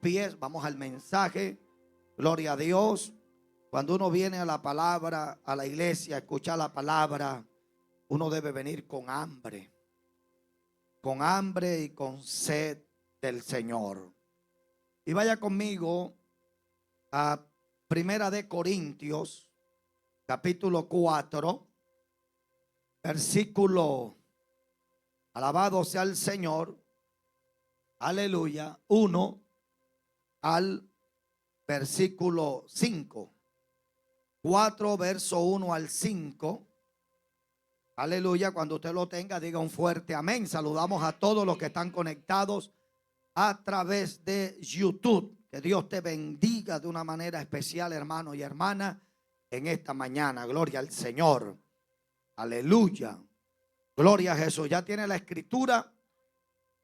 pies, vamos al mensaje. Gloria a Dios. Cuando uno viene a la palabra, a la iglesia, a escuchar la palabra, uno debe venir con hambre y con sed del Señor. Y vaya conmigo a Primera de Corintios, capítulo 4, versículo, alabado sea el Señor, aleluya, 1 al versículo 5. 4, verso 1 al 5. Aleluya. Cuando usted lo tenga, diga un fuerte amén. Saludamos a todos los que están conectados a través de YouTube. Que Dios te bendiga de una manera especial, hermano y hermana, en esta mañana. Gloria al Señor. Aleluya. Gloria a Jesús. Ya tiene la escritura.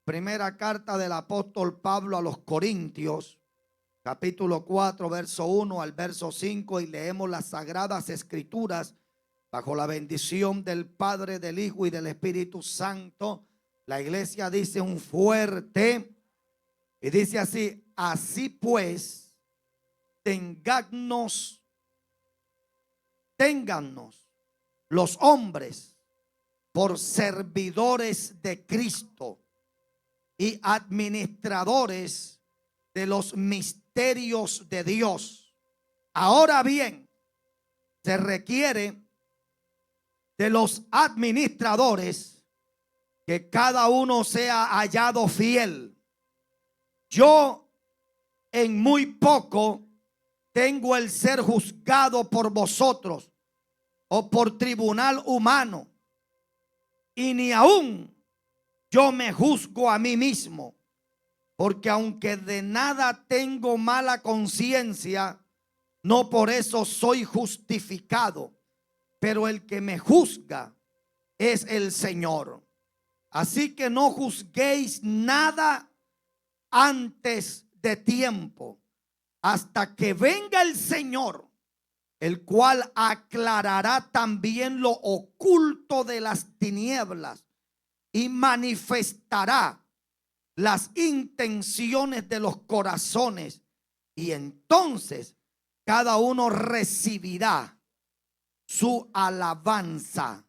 Primera carta del apóstol Pablo a los Corintios, capítulo 4, verso 1 al verso 5, y leemos las sagradas escrituras bajo la bendición del Padre, del Hijo y del Espíritu Santo. La iglesia dice un fuerte, y dice así: así pues, téngannos los hombres por servidores de Cristo y administradores de los misterios de Dios. Ahora bien, se requiere de los administradores que cada uno sea hallado fiel. Yo en muy poco tengo el ser juzgado por vosotros o por tribunal humano, y ni aún yo me juzgo a mí mismo, porque aunque de nada tengo mala conciencia, no por eso soy justificado, pero el que me juzga es el Señor. Así que no juzguéis nada antes de tiempo, hasta que venga el Señor, el cual aclarará también lo oculto de las tinieblas y manifestará las intenciones de los corazones, y entonces cada uno recibirá su alabanza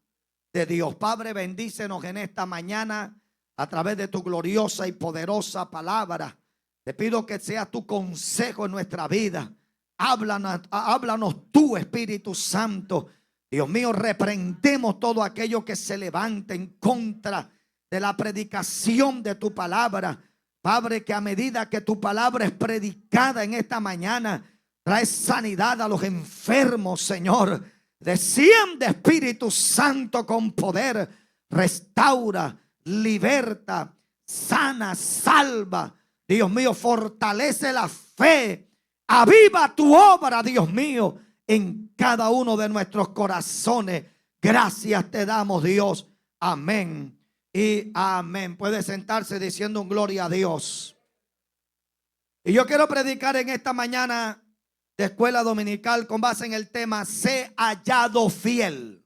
de Dios. Padre, bendícenos en esta mañana a través de tu gloriosa y poderosa palabra. Te pido que sea tu consejo en nuestra vida. Háblanos tú, Espíritu Santo. Dios mío, reprendemos todo aquello que se levante en contra de la predicación de tu palabra. Padre, que a medida que tu palabra es predicada en esta mañana, trae sanidad a los enfermos, Señor. Desciende, Espíritu Santo, con poder. Restaura, liberta, sana, salva. Dios mío, fortalece la fe. Aviva tu obra, Dios mío, en cada uno de nuestros corazones. Gracias te damos, Dios. Amén y amén. Puede sentarse diciendo un gloria a Dios. Y yo quiero predicar en esta mañana de escuela dominical con base en el tema: sé hallado fiel.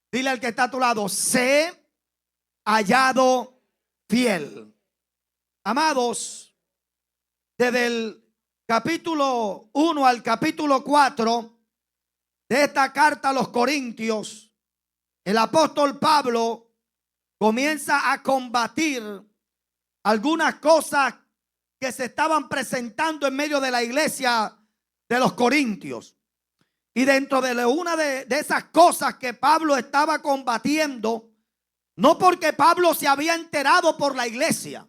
Dile al que está a tu lado: sé hallado fiel. Amados, desde el capítulo 1 al capítulo 4 de esta carta a los Corintios, el apóstol Pablo comienza a combatir algunas cosas que se estaban presentando en medio de la iglesia de los Corintios. Y dentro de una de esas cosas que Pablo estaba combatiendo, no porque Pablo se había enterado por la iglesia,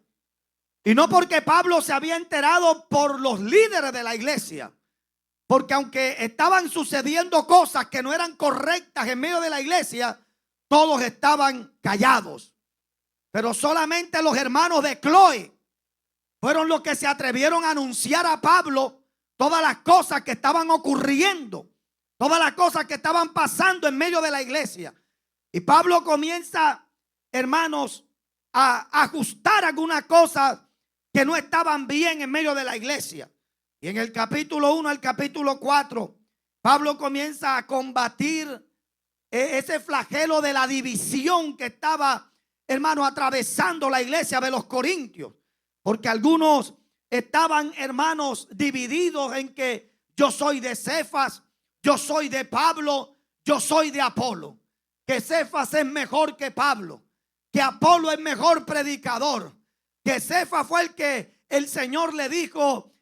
y no porque Pablo se había enterado por los líderes de la iglesia, porque aunque estaban sucediendo cosas que no eran correctas en medio de la iglesia, todos estaban callados. Pero solamente los hermanos de Cloé fueron los que se atrevieron a anunciar a Pablo todas las cosas que estaban ocurriendo, todas las cosas que estaban pasando en medio de la iglesia. Y Pablo comienza, hermanos, a ajustar algunas cosas que no estaban bien en medio de la iglesia. Y en el capítulo 1 al capítulo 4, Pablo comienza a combatir ese flagelo de la división que estaba, hermano, atravesando la iglesia de los Corintios. Porque algunos estaban, hermanos, divididos en que yo soy de Cefas, yo soy de Pablo, yo soy de Apolo. Que Cefas es mejor que Pablo, que Apolo es mejor predicador, que Cefas fue el que el Señor le dijo,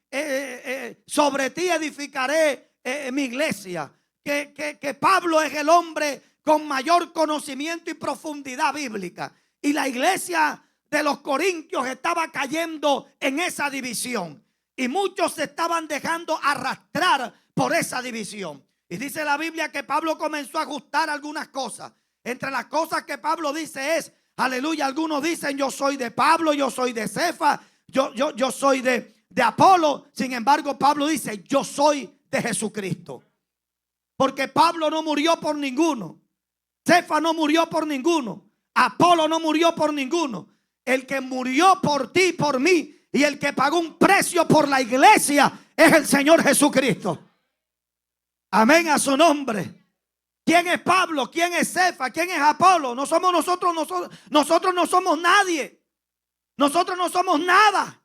sobre ti edificaré mi iglesia. Que Pablo es el hombre con mayor conocimiento y profundidad bíblica. Y la iglesia de los Corintios estaba cayendo en esa división. Y muchos se estaban dejando arrastrar por esa división. Y dice la Biblia que Pablo comenzó a ajustar algunas cosas. Entre las cosas que Pablo dice es, aleluya, algunos dicen yo soy de Pablo, yo soy de Cefas, yo soy de Apolo. Sin embargo, Pablo dice yo soy de Jesucristo. Porque Pablo no murió por ninguno, Cefas no murió por ninguno, Apolo no murió por ninguno. El que murió por ti, por mí, y el que pagó un precio por la iglesia es el Señor Jesucristo. Amén a su nombre. ¿Quién es Pablo? ¿Quién es Cefas? ¿Quién es Apolo? No somos nosotros no somos nadie. Nosotros no somos nada.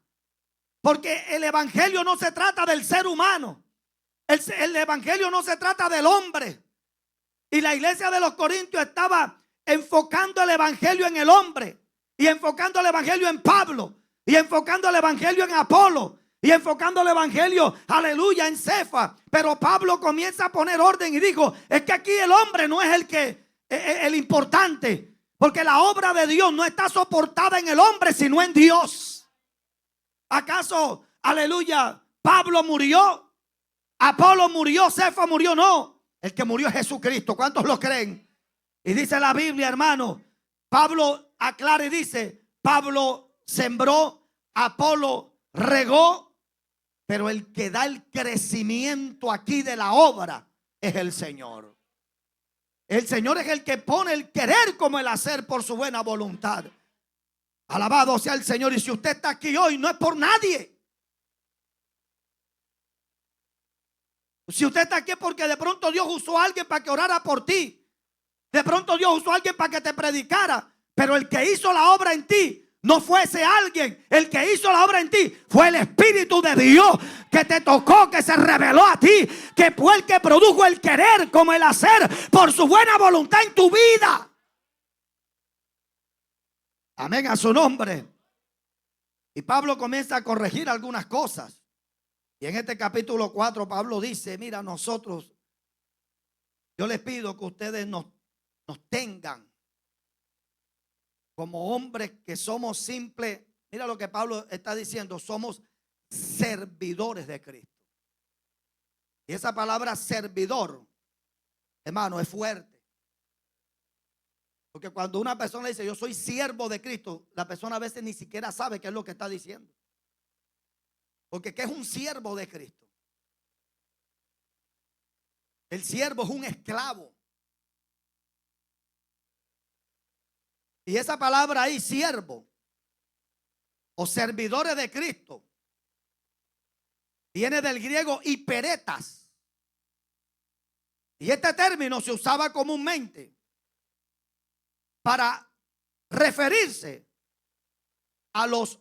Porque el evangelio no se trata del ser humano. El evangelio no se trata del hombre. Y la iglesia de los Corintios estaba enfocando el evangelio en el hombre, y enfocando el evangelio en Pablo, y enfocando el evangelio en Apolo, y enfocando el evangelio, aleluya, en Cefas. Pero Pablo comienza a poner orden y dijo, es que aquí el hombre no es el importante, porque la obra de Dios no está soportada en el hombre, sino en Dios. ¿Acaso, aleluya, Pablo murió, Apolo murió, Cefas murió? No, el que murió es Jesucristo. ¿Cuántos lo creen? Y dice la Biblia, hermano, Pablo aclara y dice, Pablo sembró, Apolo regó, pero el que da el crecimiento aquí de la obra es el Señor. El Señor es el que pone el querer como el hacer por su buena voluntad. Alabado sea el Señor. Y si usted está aquí hoy, no es por nadie. Si usted está aquí es porque de pronto Dios usó a alguien para que orara por ti. De pronto Dios usó a alguien para que te predicara. Pero el que hizo la obra en ti no fue ese alguien. El que hizo la obra en ti fue el Espíritu de Dios que te tocó, que se reveló a ti, que fue el que produjo el querer como el hacer por su buena voluntad en tu vida. Amén a su nombre. Y Pablo comienza a corregir algunas cosas. Y en este capítulo 4 Pablo dice, mira, nosotros, yo les pido que ustedes nos tengan como hombres que somos simples. Mira lo que Pablo está diciendo, somos servidores de Cristo. Y esa palabra servidor, hermano, es fuerte. Porque cuando una persona dice yo soy siervo de Cristo, la persona a veces ni siquiera sabe qué es lo que está diciendo. Porque ¿qué es un siervo de Cristo? El siervo es un esclavo. Y esa palabra ahí, siervo o servidores de Cristo, viene del griego hiperetas. Y este término se usaba comúnmente para referirse a los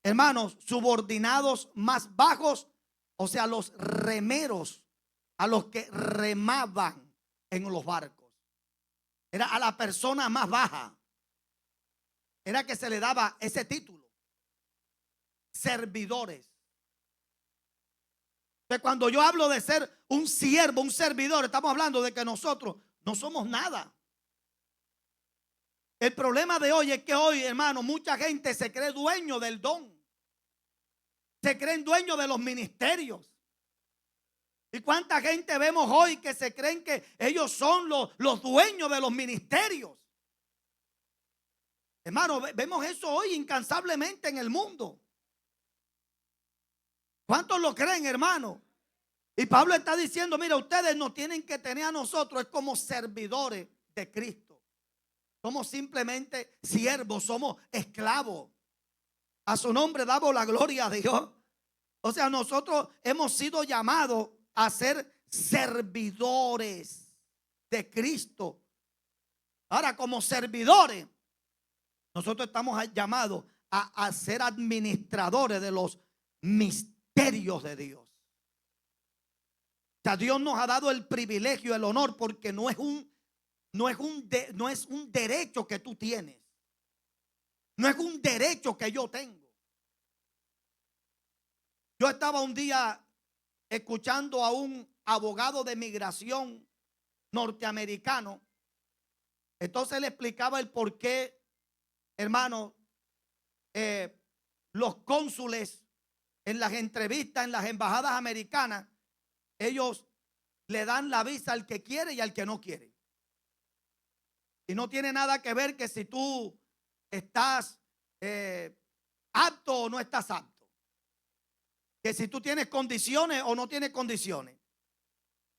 hermanos subordinados más bajos, o sea, los remeros, a los que remaban en los barcos. Era a la persona más baja. Era que se le daba ese título. Servidores. Entonces, cuando yo hablo de ser un siervo, un servidor, estamos hablando de que nosotros no somos nada. El problema de hoy es que hoy, hermano, mucha gente se cree dueño del don. Se creen dueños de los ministerios. ¿Y cuánta gente vemos hoy que se creen que ellos son los dueños de los ministerios? Hermano, vemos eso hoy incansablemente en el mundo. ¿Cuántos lo creen, hermano? Y Pablo está diciendo, mira, ustedes nos tienen que tener a nosotros es como servidores de Cristo. Somos simplemente siervos, somos esclavos. A su nombre damos la gloria a Dios. O sea, nosotros hemos sido llamados a ser servidores de Cristo. Ahora, como servidores, nosotros estamos llamados a ser administradores de los misterios de Dios. O sea, Dios nos ha dado el privilegio, el honor, porque no es un derecho que tú tienes. No es un derecho que yo tengo. Yo estaba un día escuchando a un abogado de migración norteamericano. Entonces le explicaba el por qué, hermano, los cónsules en las entrevistas, en las embajadas americanas, ellos le dan la visa al que quiere y al que no quiere. Y no tiene nada que ver que si tú estás apto o no estás apto. Que si tú tienes condiciones o no tienes condiciones.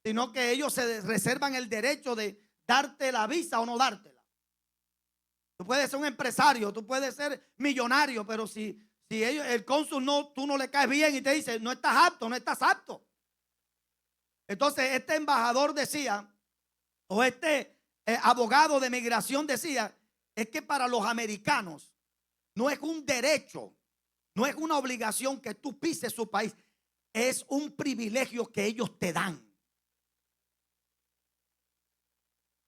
Sino que ellos se reservan el derecho de darte la visa o no dártela. Tú puedes ser un empresario, tú puedes ser millonario, pero si el cónsul tú no le caes bien y te dice, no estás apto, no estás apto. Entonces este embajador decía, o este abogado de migración decía, es que para los americanos no es un derecho, no es una obligación que tú pises su país, es un privilegio que ellos te dan.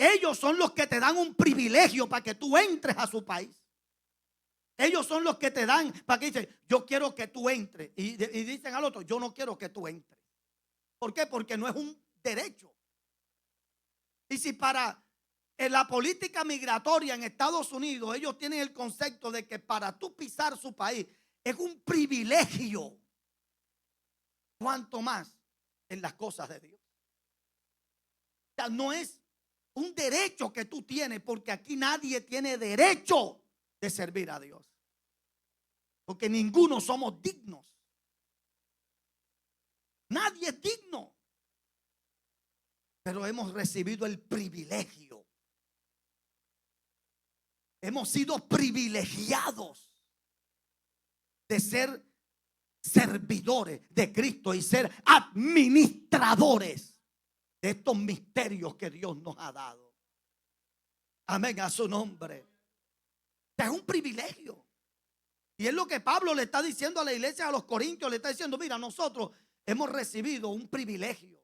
Ellos son los que te dan un privilegio para que tú entres a su país. Ellos son los que te dan para que dicen, yo quiero que tú entres. Y dicen al otro, yo no quiero que tú entres. ¿Por qué? Porque no es un derecho. Y si para la política migratoria en Estados Unidos ellos tienen el concepto de que para tú pisar su país es un privilegio, cuanto más en las cosas de Dios. O sea, no es un derecho que tú tienes, porque aquí nadie tiene derecho de servir a Dios. Porque ninguno somos dignos. Nadie es digno. Pero hemos recibido el privilegio. Hemos sido privilegiados de ser servidores de Cristo y ser administradores de estos misterios que Dios nos ha dado. Amén a su nombre. Es un privilegio. Y es lo que Pablo le está diciendo a la iglesia, a los corintios, le está diciendo, mira, nosotros hemos recibido un privilegio.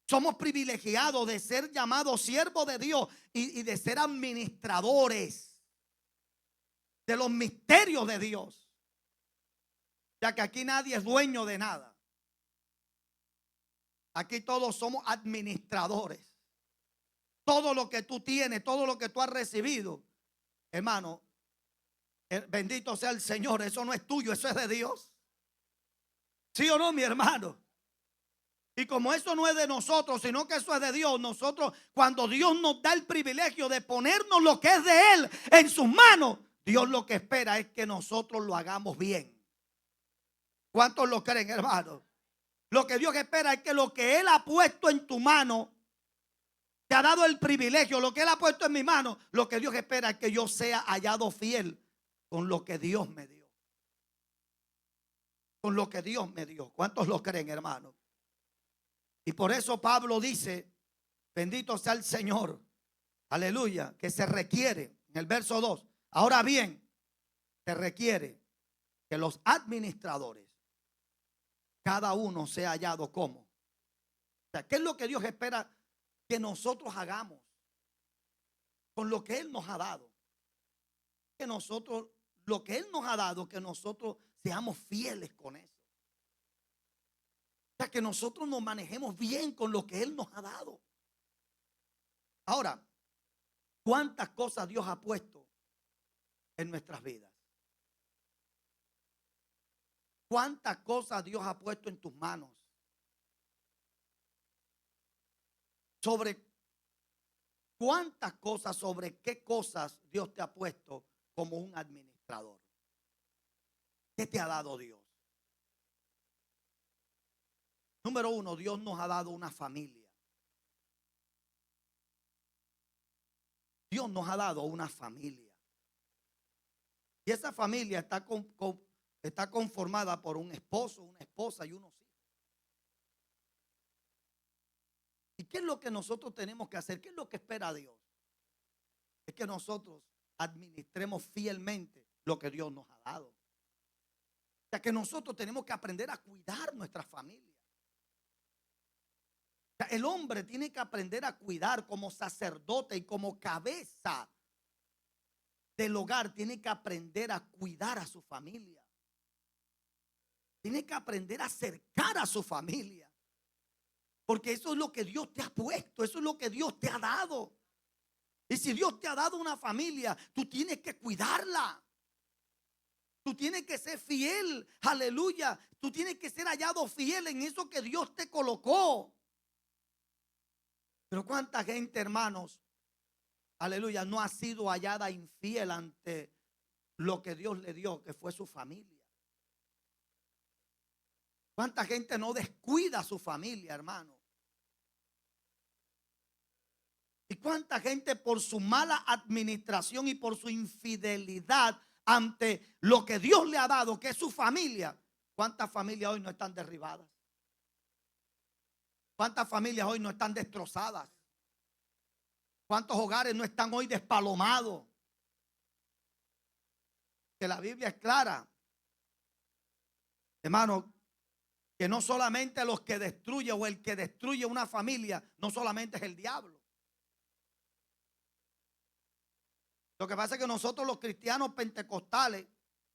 Somos privilegiados de ser llamados siervos de Dios y de ser administradores de los misterios de Dios. Ya que aquí nadie es dueño de nada. Aquí todos somos administradores. Todo lo que tú tienes, todo lo que tú has recibido, hermano, bendito sea el Señor, eso no es tuyo, eso es de Dios. ¿Sí o no, mi hermano? Y como eso no es de nosotros, sino que eso es de Dios, nosotros, cuando Dios nos da el privilegio de ponernos lo que es de Él en sus manos, Dios lo que espera es que nosotros lo hagamos bien. ¿Cuántos lo creen, hermano? Lo que Dios espera es que lo que Él ha puesto en tu mano, te ha dado el privilegio, lo que Él ha puesto en mi mano, lo que Dios espera es que yo sea hallado fiel con lo que Dios me dio. Con lo que Dios me dio. ¿Cuántos lo creen, hermano? Y por eso Pablo dice, bendito sea el Señor, aleluya, que se requiere, en el verso 2, ahora bien, se requiere que los administradores, cada uno sea hallado como. O sea, ¿qué es lo que Dios espera que nosotros hagamos con lo que Él nos ha dado? Que nosotros, lo que Él nos ha dado, que nosotros seamos fieles con eso. O sea, que nosotros nos manejemos bien con lo que Él nos ha dado. Ahora, ¿cuántas cosas Dios ha puesto en nuestras vidas? ¿Cuántas cosas Dios ha puesto en tus manos? Sobre cuántas cosas, sobre qué cosas Dios te ha puesto como un administrador. ¿Qué te ha dado Dios? Número uno, Dios nos ha dado una familia. Dios nos ha dado una familia. Y esa familia está conformada por un esposo, una esposa y unos hijos. ¿Y qué es lo que nosotros tenemos que hacer? ¿Qué es lo que espera Dios? Es que nosotros administremos fielmente lo que Dios nos ha dado. O sea que nosotros tenemos que aprender a cuidar nuestra familia. O sea, el hombre tiene que aprender a cuidar como sacerdote y como cabeza del hogar. Tiene que aprender a cuidar a su familia. Tiene que aprender a acercar a su familia. Porque eso es lo que Dios te ha puesto. Eso es lo que Dios te ha dado. Y si Dios te ha dado una familia, tú tienes que cuidarla. Tú tienes que ser fiel. Aleluya. Tú tienes que ser hallado fiel en eso que Dios te colocó. Pero cuánta gente, hermanos, aleluya, no ha sido hallada infiel ante lo que Dios le dio, que fue su familia. Cuánta gente no descuida a su familia, hermano. Y cuánta gente por su mala administración y por su infidelidad ante lo que Dios le ha dado, que es su familia. ¿Cuántas familias hoy no están derribadas? ¿Cuántas familias hoy no están destrozadas? ¿Cuántos hogares no están hoy despalomados? Que la Biblia es clara, hermano, que no solamente los que destruyen o el que destruye una familia, no solamente es el diablo. Lo que pasa es que nosotros los cristianos pentecostales,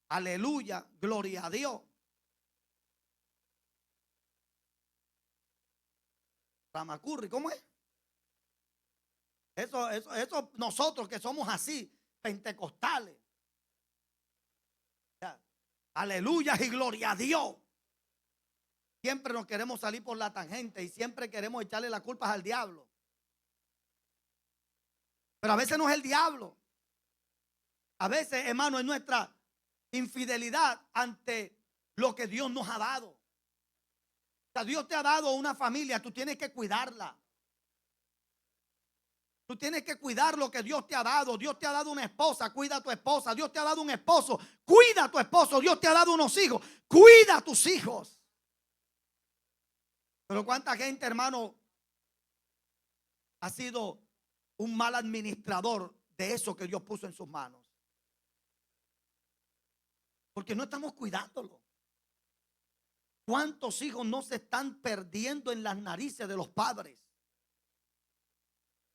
aleluya, gloria a Dios. Ramacurri, ¿cómo es? Eso nosotros que somos así, pentecostales. Ya, aleluya y gloria a Dios. Siempre nos queremos salir por la tangente y siempre queremos echarle las culpas al diablo. Pero a veces no es el diablo. A veces, hermano, es nuestra infidelidad ante lo que Dios nos ha dado. O sea, Dios te ha dado una familia, tú tienes que cuidarla. Tú tienes que cuidar lo que Dios te ha dado. Dios te ha dado una esposa, cuida a tu esposa. Dios te ha dado un esposo, cuida a tu esposo. Dios te ha dado unos hijos, cuida a tus hijos. Pero cuánta gente, hermano, ha sido un mal administrador de eso que Dios puso en sus manos. Porque no estamos cuidándolo. ¿Cuántos hijos no se están perdiendo en las narices de los padres?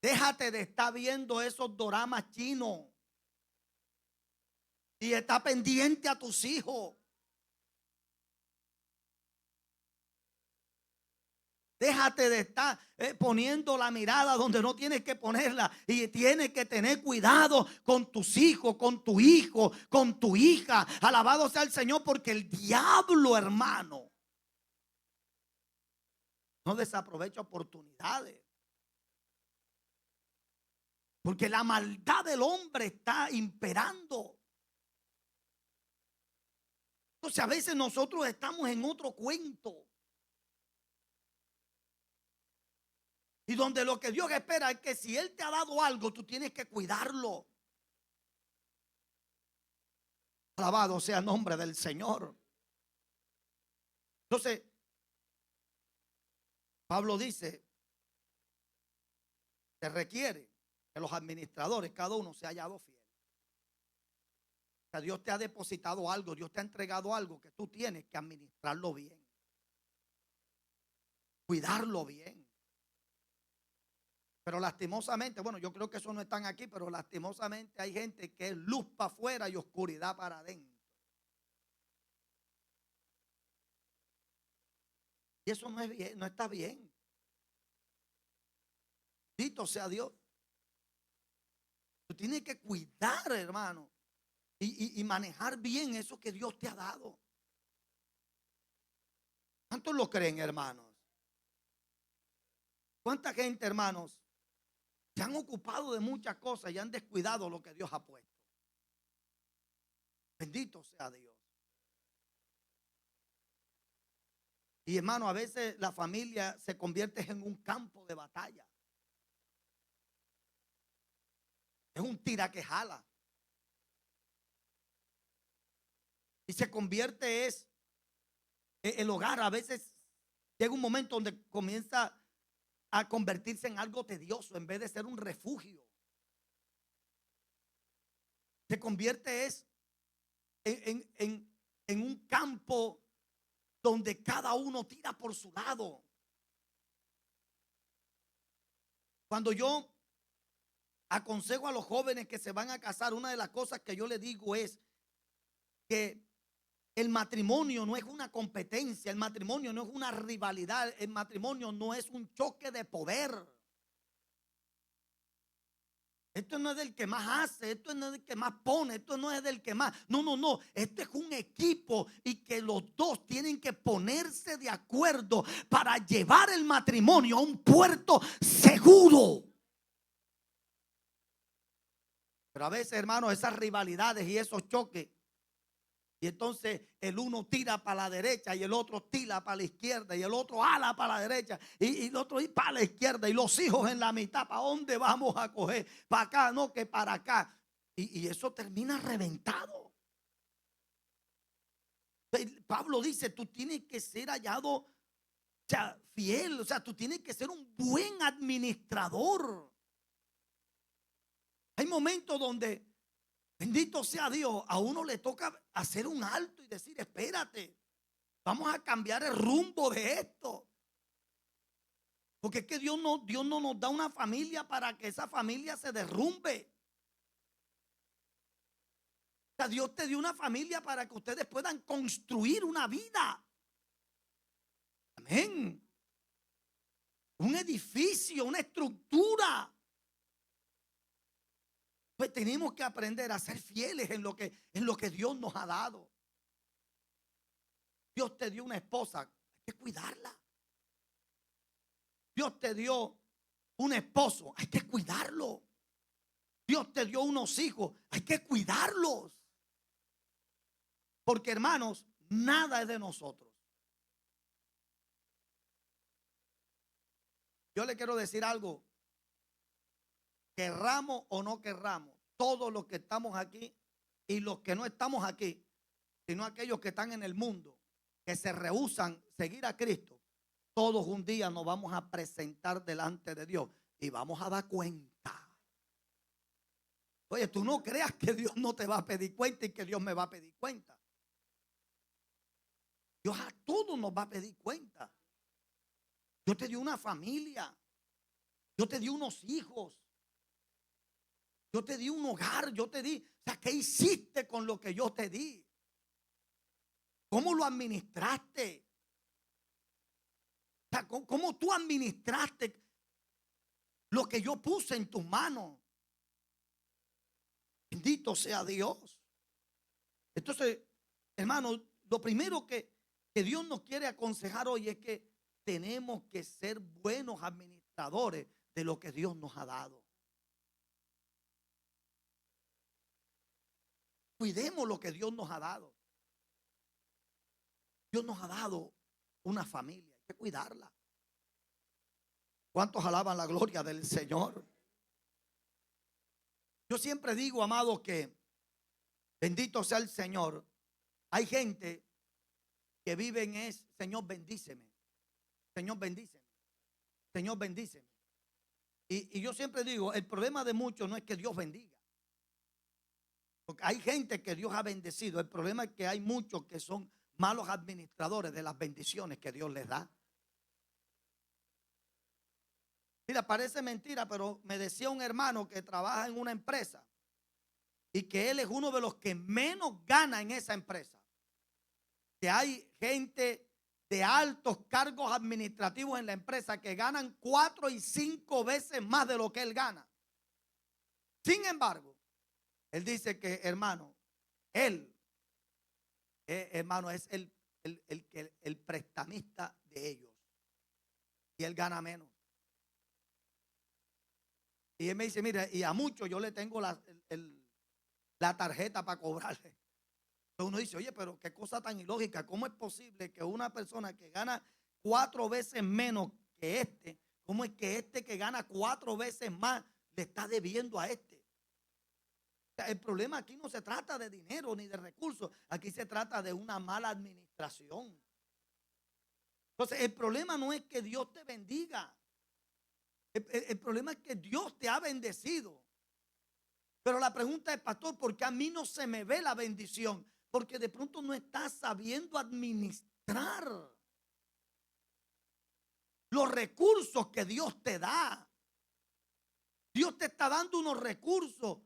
Déjate de estar viendo esos doramas chinos y está pendiente a tus hijos. Déjate de estar poniendo la mirada donde no tienes que ponerla. Y tienes que tener cuidado con tus hijos, con tu hijo, con tu hija. Alabado sea el Señor, porque el diablo, hermano, no desaprovecha oportunidades. Porque la maldad del hombre está imperando. Entonces a veces nosotros estamos en otro cuento. Y donde lo que Dios espera es que si Él te ha dado algo, tú tienes que cuidarlo. Alabado sea el nombre del Señor. Entonces, Pablo dice, se requiere que los administradores, cada uno se haya hallado fiel. O sea, Dios te ha depositado algo, Dios te ha entregado algo que tú tienes que administrarlo bien. Cuidarlo bien. Pero lastimosamente, bueno, yo creo que eso no están aquí, pero lastimosamente hay gente que es luz para afuera y oscuridad para adentro. Y eso no es bien, no está bien. Bendito sea Dios. Tú tienes que cuidar, hermano, y manejar bien eso que Dios te ha dado. ¿Cuántos lo creen, hermanos? ¿Cuánta gente, hermanos, se han ocupado de muchas cosas y han descuidado lo que Dios ha puesto? Bendito sea Dios. Y hermano, a veces la familia se convierte en un campo de batalla. Es un tira que jala. Y se convierte el hogar. A veces llega un momento donde comienza a convertirse en algo tedioso en vez de ser un refugio. Se convierte en en un campo donde cada uno tira por su lado. Cuando yo aconsejo a los jóvenes que se van a casar, una de las cosas que yo les digo es que el matrimonio no es una competencia, el matrimonio no es una rivalidad, el matrimonio no es un choque de poder. Esto no es del que más hace, esto no es del que más pone, esto no es del que más. No, no, no. Este es un equipo y que los dos tienen que ponerse de acuerdo para llevar el matrimonio a un puerto seguro. Pero a veces, hermanos, esas rivalidades y esos choques, y entonces el uno tira para la derecha y el otro tira para la izquierda y el otro ala para la derecha y el otro para la izquierda y los hijos en la mitad. ¿Para dónde vamos a coger? Para acá, no, que para acá. Y eso termina reventado. Pablo dice, tú tienes que ser hallado, o sea, fiel, o sea, tú tienes que ser un buen administrador. Hay momentos donde, bendito sea Dios, a uno le toca hacer un alto y decir, espérate, vamos a cambiar el rumbo de esto. Porque es que Dios no nos da una familia para que esa familia se derrumbe. O sea, Dios te dio una familia para que ustedes puedan construir una vida. Amén. Un edificio, una estructura. Pues tenemos que aprender a ser fieles en lo que Dios nos ha dado. Dios te dio una esposa, hay que cuidarla. Dios te dio un esposo, hay que cuidarlo. Dios te dio unos hijos, hay que cuidarlos. Porque, hermanos, nada es de nosotros. Yo le quiero decir algo. Querramos o no querramos, todos los que estamos aquí y los que no estamos aquí, sino aquellos que están en el mundo, que se rehúsan seguir a Cristo, todos un día nos vamos a presentar delante de Dios y vamos a dar cuenta. Oye, tú no creas que Dios no te va a pedir cuenta y que Dios me va a pedir cuenta. Dios a todos nos va a pedir cuenta. Yo te di una familia, yo te di unos hijos, yo te di un hogar, yo te di, o sea, ¿qué hiciste con lo que yo te di? ¿Cómo lo administraste? O sea, ¿cómo tú administraste lo que yo puse en tus manos? Bendito sea Dios. Entonces, hermanos, lo primero que Dios nos quiere aconsejar hoy es que tenemos que ser buenos administradores de lo que Dios nos ha dado. Cuidemos lo que Dios nos ha dado. Dios nos ha dado una familia, hay que cuidarla. ¿Cuántos alaban la gloria del Señor? Yo siempre digo, amado, que bendito sea el Señor. Hay gente que vive en es, Señor, bendíceme. Señor, bendíceme. Señor, bendíceme. Y yo siempre digo, el problema de muchos no es que Dios bendiga. Porque hay gente que Dios ha bendecido. El problema es que hay muchos que son malos administradores de las bendiciones que Dios les da. Mira, parece mentira, pero me decía un hermano que trabaja en una empresa y que él es uno de los que menos gana en esa empresa. Que hay gente de altos cargos administrativos en la empresa que ganan 4 y 5 veces más de lo que él gana. Sin embargo, él dice que, hermano, él, hermano, es el prestamista de ellos. Y él gana menos. Y él me dice, mira, y a muchos yo le tengo la tarjeta para cobrarle. Entonces uno dice, oye, pero qué cosa tan ilógica. ¿Cómo es posible que una persona que gana 4 veces menos que este, cómo es que este que gana 4 veces más le está debiendo a este? O sea, el problema aquí no se trata de dinero ni de recursos. Aquí se trata de una mala administración. Entonces el problema no es que Dios te bendiga. El problema es que Dios te ha bendecido. Pero la pregunta es, pastor, ¿por qué a mí no se me ve la bendición? Porque de pronto no estás sabiendo administrar los recursos que Dios te da. Dios te está dando unos recursos.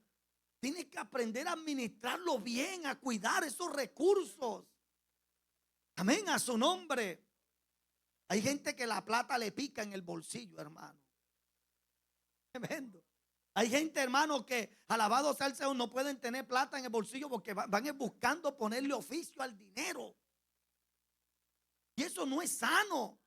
Tienes que aprender a administrarlo bien, a cuidar esos recursos. Amén, a su nombre. Hay gente que la plata le pica en el bolsillo, hermano. Tremendo. Hay gente, hermano, que alabado sea el Señor, no pueden tener plata en el bolsillo porque van buscando ponerle oficio al dinero. Y eso no es sano.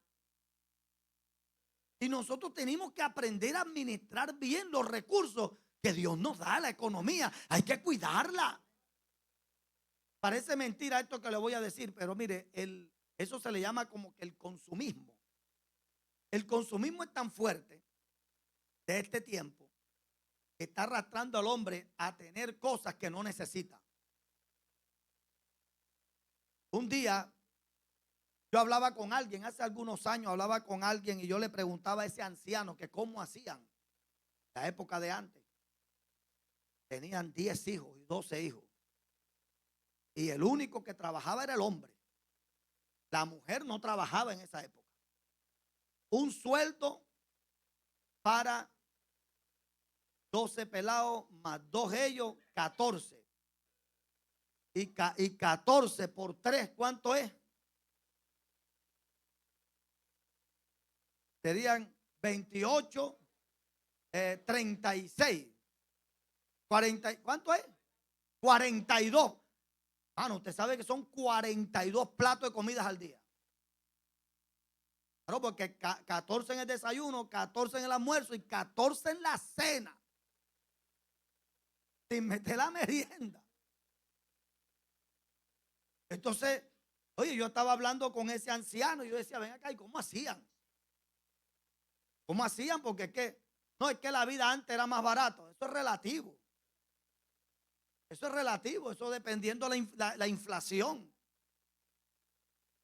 Y nosotros tenemos que aprender a administrar bien los recursos que Dios nos da, la economía. Hay que cuidarla. Parece mentira esto que le voy a decir, pero mire, eso se le llama como que el consumismo. El consumismo es tan fuerte de este tiempo que está arrastrando al hombre a tener cosas que no necesita. Un día yo hablaba con alguien, hace algunos años hablaba con alguien y yo le preguntaba a ese anciano que cómo hacían en la época de antes. Tenían 10 hijos y 12 hijos. Y el único que trabajaba era el hombre. La mujer no trabajaba en esa época. Un sueldo para 12 pelados más 2 ellos, 14. Y 14 por 3, ¿cuánto es? Serían 28, 36. 40, ¿cuánto es? 42. Mano, usted sabe que son 42 platos de comidas al día. Claro, porque 14 en el desayuno, 14 en el almuerzo y 14 en la cena. Sin meter la merienda. Entonces, oye, yo estaba hablando con ese anciano y yo decía, ven acá, ¿y cómo hacían? ¿Cómo hacían? Porque es que, no, es que la vida antes era más barato. Eso es relativo. Eso es relativo, eso dependiendo la inflación.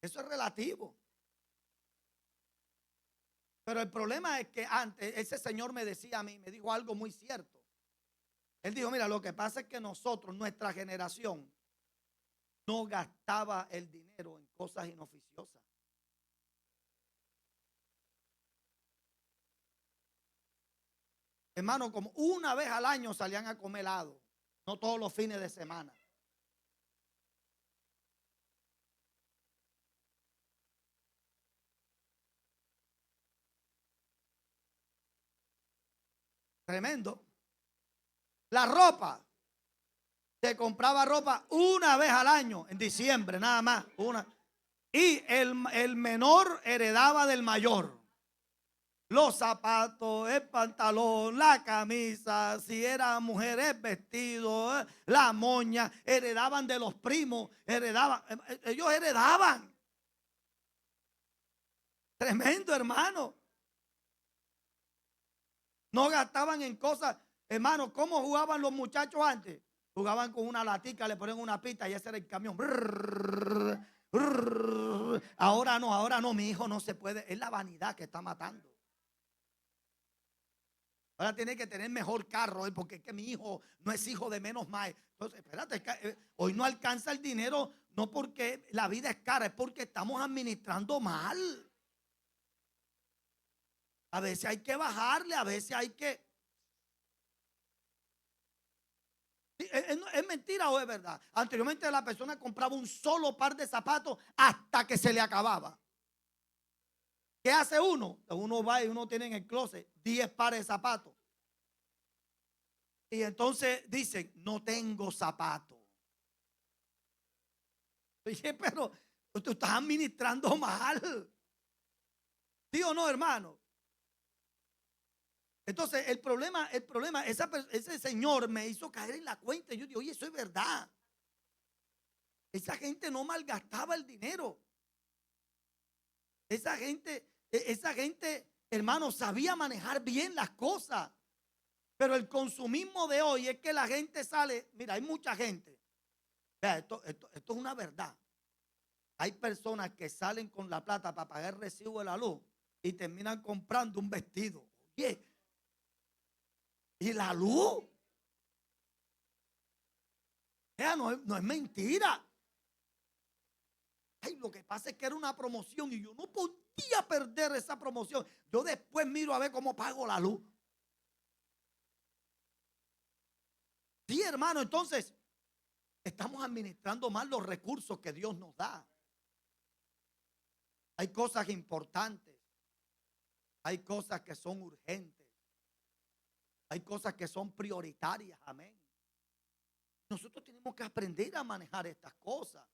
Eso es relativo. Pero el problema es que antes, ese señor me decía a mí, me dijo algo muy cierto. Él dijo, mira, lo que pasa es que nosotros, nuestra generación, no gastaba el dinero en cosas inoficiosas. Hermano, como una vez al año salían a comer helado, no todos los fines de semana. Tremendo. La ropa, se compraba ropa una vez al año, en diciembre nada más, una. Y el menor heredaba del mayor. Los zapatos, el pantalón, la camisa, si era mujer el vestido, la moña, heredaban de los primos, ellos heredaban. Tremendo, hermano. No gastaban en cosas. Hermano, ¿cómo jugaban los muchachos antes? Jugaban con una latica, le ponen una pista y ese era el camión. Brrr, brrr. Ahora no, mi hijo no se puede. Es la vanidad que está matando. Ahora tiene que tener mejor carro, porque es que mi hijo no es hijo de menos más. Entonces, espérate, hoy no alcanza el dinero, no porque la vida es cara, es porque estamos administrando mal. A veces hay que bajarle, a veces hay que... ¿Es mentira o es verdad? Anteriormente la persona compraba un solo par de zapatos hasta que se le acababa. ¿Qué hace uno? Uno va y uno tiene en el closet 10 pares de zapatos. Y entonces dicen, no tengo zapatos. Oye, pero tú estás administrando mal. ¿Sí o no, hermano? Entonces el problema, ese señor me hizo caer en la cuenta. Y yo digo, oye, eso es verdad. Esa gente no malgastaba el dinero. Esa gente, hermano, sabía manejar bien las cosas. Pero el consumismo de hoy es que la gente sale. Mira, hay mucha gente. Vea, esto es una verdad. Hay personas que salen con la plata para pagar el recibo de la luz y terminan comprando un vestido. Oye, ¿y la luz? Vea, no es mentira. Ay, lo que pasa es que era una promoción y yo no podía perder esa promoción. Yo después miro a ver cómo pago la luz. Sí, hermano, entonces estamos administrando mal los recursos que Dios nos da. Hay cosas importantes. Hay cosas que son urgentes. Hay cosas que son prioritarias. Amén. Nosotros tenemos que aprender a manejar estas cosas.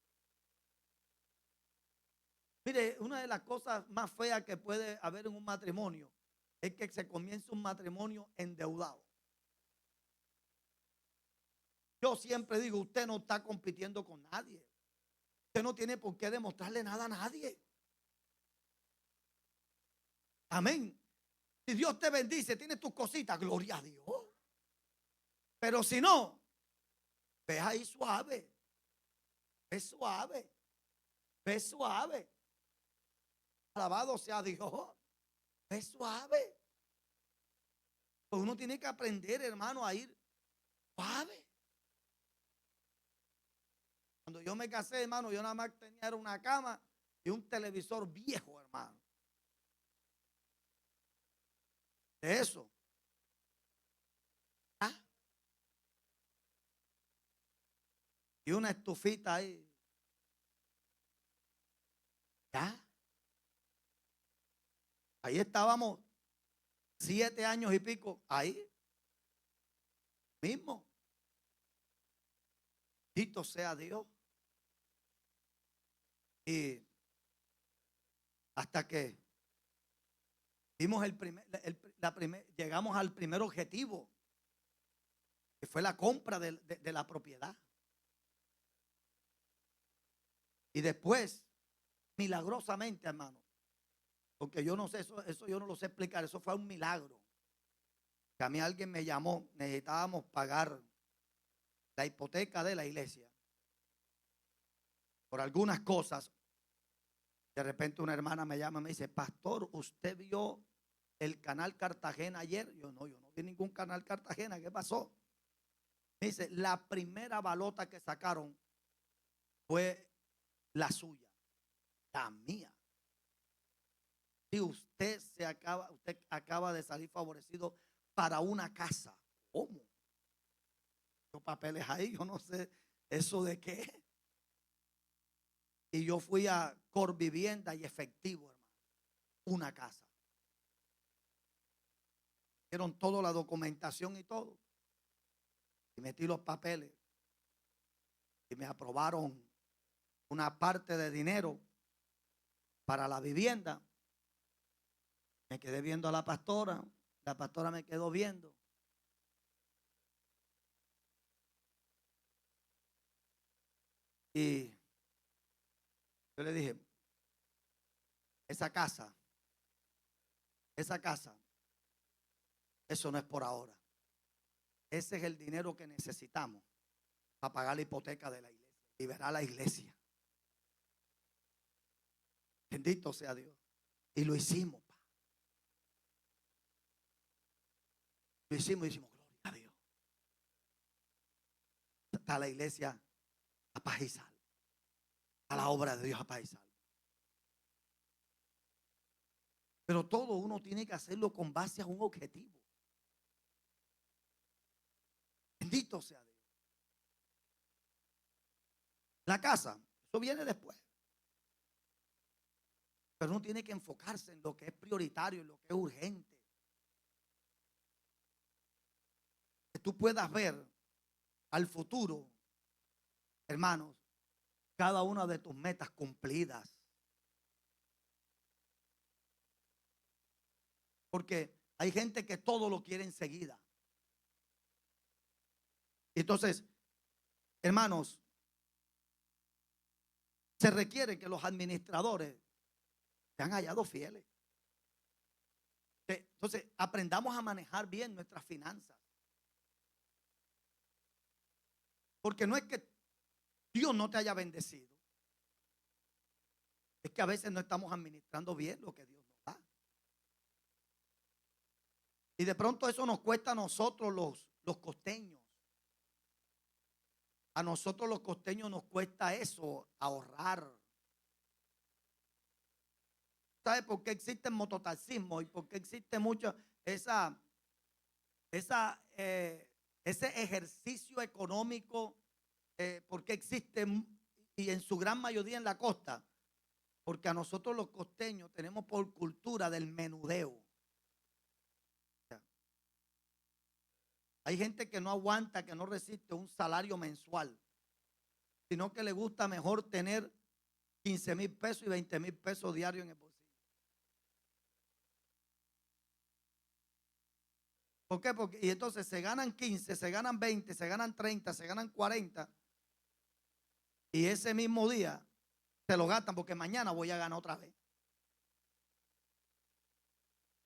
Mire, una de las cosas más feas que puede haber en un matrimonio es que se comience un matrimonio endeudado. Yo siempre digo, usted no está compitiendo con nadie. Usted no tiene por qué demostrarle nada a nadie. Amén. Si Dios te bendice, tienes tus cositas, gloria a Dios. Pero si no, ve ahí suave. Ve suave. Ve suave. Alabado sea Dios. Ve suave. Pues uno tiene que aprender, hermano, a ir suave. Cuando yo me casé, hermano, yo nada más tenía una cama y un televisor viejo, hermano. De eso. ¿Ah? Y una estufita ahí. ¿Ya? Ahí estábamos 7 años y pico. Ahí mismo. Bendito sea Dios. Y hasta que dimos llegamos al primer objetivo, que fue la compra de la propiedad. Y después, milagrosamente, hermano, porque yo no sé, eso yo no lo sé explicar, eso fue un milagro. Que a mí alguien me llamó, necesitábamos pagar la hipoteca de la iglesia por algunas cosas. De repente una hermana me llama y me dice, pastor, ¿usted vio el canal Cartagena ayer? Yo no vi ningún canal Cartagena. ¿Qué pasó? Me dice, la primera balota que sacaron fue la suya, la mía. Y usted acaba de salir favorecido para una casa. ¿Cómo? Los papeles ahí, yo no sé eso de qué. Y yo fui a Corvivienda y efectivo, hermano, una casa. Dieron toda la documentación y todo. Y metí los papeles. Y me aprobaron una parte de dinero para la vivienda. Me quedé viendo a la pastora me quedó viendo. Y yo le dije, esa casa, eso no es por ahora. Ese es el dinero que necesitamos para pagar la hipoteca de la iglesia, liberar la iglesia. Bendito sea Dios. Y lo hicimos. Lo hicimos y decimos, gloria a Dios. Está la iglesia a paz y salvo. A la obra de Dios a paz y salvo. Pero todo uno tiene que hacerlo con base a un objetivo. Bendito sea Dios. La casa, eso viene después. Pero uno tiene que enfocarse en lo que es prioritario, en lo que es urgente. Que tú puedas ver al futuro, hermanos, cada una de tus metas cumplidas. Porque hay gente que todo lo quiere enseguida. Entonces, hermanos, se requiere que los administradores sean hallados fieles. Entonces, aprendamos a manejar bien nuestras finanzas. Porque no es que Dios no te haya bendecido. Es que a veces no estamos administrando bien lo que Dios nos da. Y de pronto eso nos cuesta a nosotros los costeños. A nosotros los costeños nos cuesta eso, ahorrar. ¿Sabe por qué existe el mototaxismo y por qué existe mucho ese ejercicio económico? ¿Por qué existe y en su gran mayoría en la costa? Porque a nosotros los costeños tenemos por cultura del menudeo. Hay gente que no aguanta, que no resiste un salario mensual, sino que le gusta mejor tener 15,000 pesos y 20,000 pesos diarios en el bolsillo. ¿Por qué? Porque, y entonces se ganan 15, se ganan 20, se ganan 30, se ganan 40 y ese mismo día se lo gastan porque mañana voy a ganar otra vez.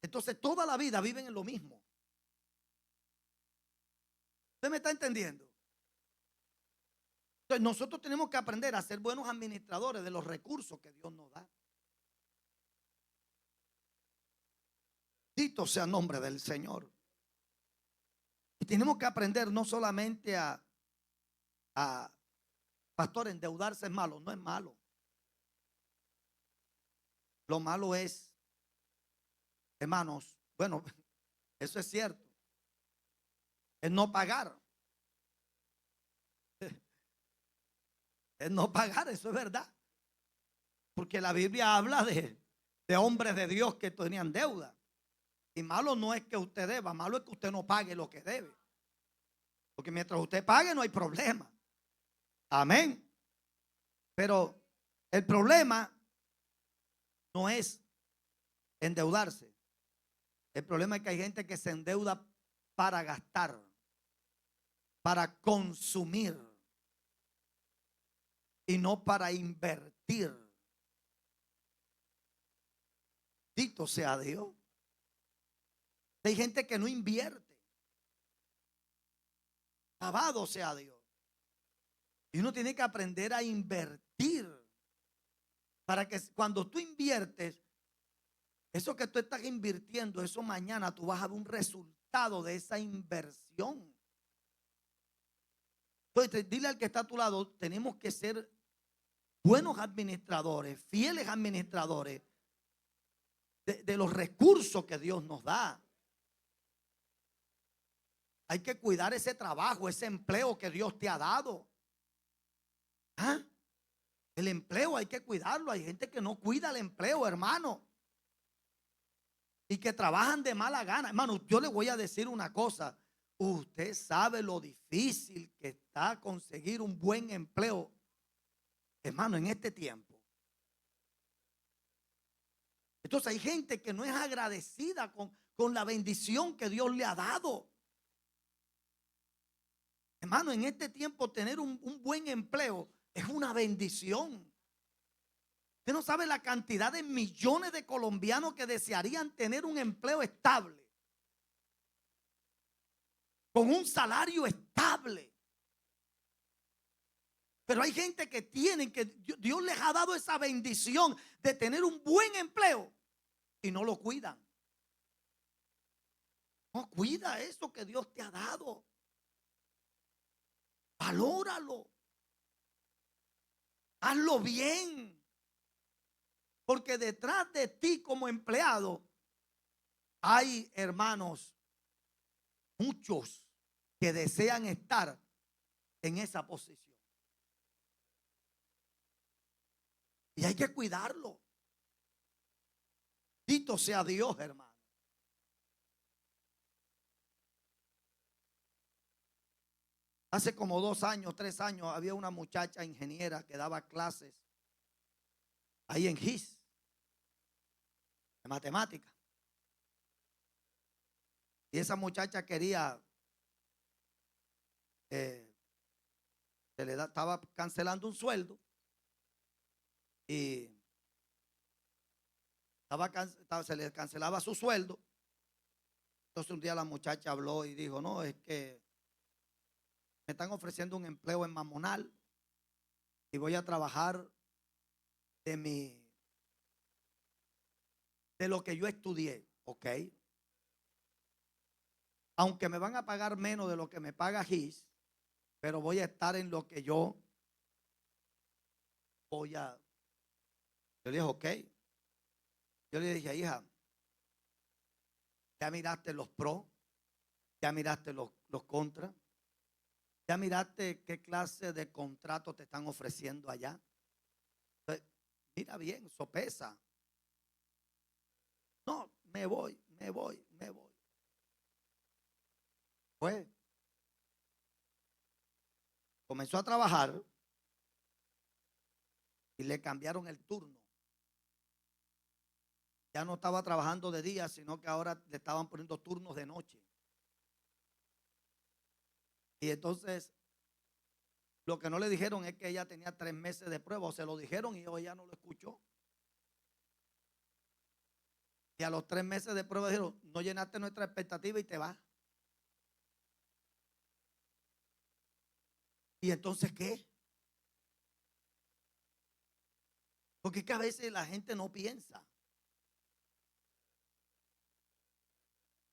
Entonces toda la vida viven en lo mismo. ¿Usted me está entendiendo? Entonces nosotros tenemos que aprender a ser buenos administradores de los recursos que Dios nos da. Bendito sea el nombre del Señor. Y tenemos que aprender no solamente pastor, endeudarse es malo, no es malo. Lo malo es, hermanos, bueno, eso es cierto, es no pagar. Es no pagar, eso es verdad. Porque la Biblia habla de hombres de Dios que tenían deuda. Y malo no es que usted deba, malo es que usted no pague lo que debe. Porque mientras usted pague no hay problema. Amén. Pero el problema no es endeudarse. El problema es que hay gente que se endeuda para gastar, para consumir y no para invertir. Bendito sea Dios. Hay gente que no invierte. Alabado sea Dios. Y uno tiene que aprender a invertir para que cuando tú inviertes, eso que tú estás invirtiendo, eso mañana tú vas a ver un resultado de esa inversión. Entonces, dile al que está a tu lado, tenemos que ser buenos administradores, fieles administradores de los recursos que Dios nos da. Hay que cuidar ese trabajo, ese empleo que Dios te ha dado. ¿Ah? El empleo hay que cuidarlo. Hay gente que no cuida el empleo, hermano. Y que trabajan de mala gana. Hermano, yo le voy a decir una cosa. Usted sabe lo difícil que está conseguir un buen empleo, hermano, en este tiempo. Entonces hay gente que no es agradecida con la bendición que Dios le ha dado. Hermano, en este tiempo tener un buen empleo es una bendición. Usted no sabe la cantidad de millones de colombianos que desearían tener un empleo estable, con un salario estable. Pero hay gente que Dios les ha dado esa bendición de tener un buen empleo y no lo cuidan. No cuida eso que Dios te ha dado. Valóralo. Hazlo bien. Porque detrás de ti como empleado hay, hermanos, muchos que desean estar en esa posición. Y hay que cuidarlo. Bendito sea Dios, hermano. Hace como 2 años, 3 años, había una muchacha ingeniera que daba clases ahí en GIS, de matemática. Y esa muchacha quería, estaba cancelando un sueldo y se le cancelaba su sueldo. Entonces un día la muchacha habló y dijo, no, es que me están ofreciendo un empleo en Mamonal y voy a trabajar de lo que yo estudié, ¿ok? Aunque me van a pagar menos de lo que me paga GIS, pero voy a estar en lo que yo voy a. Yo le dije, ok. Yo le dije, hija, ya miraste los pros, ya miraste los contras, ya miraste qué clase de contrato te están ofreciendo allá. Entonces, mira bien, sopesa. No, me voy. Pues comenzó a trabajar y le cambiaron el turno. Ya no estaba trabajando de día, sino que ahora le estaban poniendo turnos de noche. Y entonces, lo que no le dijeron es que ella tenía 3 meses de prueba, o se lo dijeron y ella no lo escuchó. Y a los 3 meses de prueba dijeron, no llenaste nuestra expectativa y te vas. ¿Y entonces qué? Porque es que a veces la gente no piensa.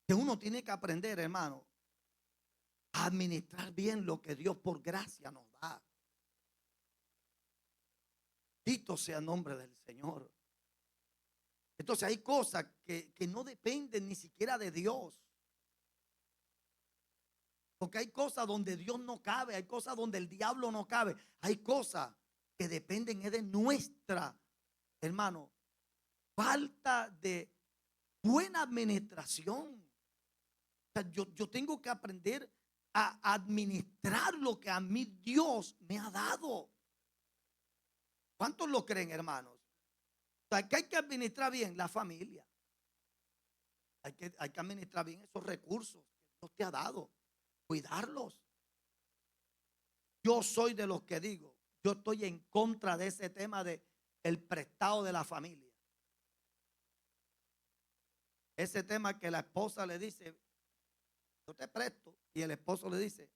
Que uno tiene que aprender, hermano, a administrar bien lo que Dios por gracia nos da. Bendito sea el nombre del Señor. Entonces hay cosas que no dependen ni siquiera de Dios. Porque hay cosas donde Dios no cabe, hay cosas donde el diablo no cabe, hay cosas que dependen de nuestra, hermano, falta de buena administración. O sea, yo tengo que aprender a administrar lo que a mí Dios me ha dado. ¿Cuántos lo creen, hermanos? O sea, que hay que administrar bien la familia. Hay que administrar bien esos recursos que Dios te ha dado. Cuidarlos. Yo soy de los que digo, yo estoy en contra de ese tema de el prestado de la familia. Ese tema que la esposa le dice, yo te presto, y el esposo le dice,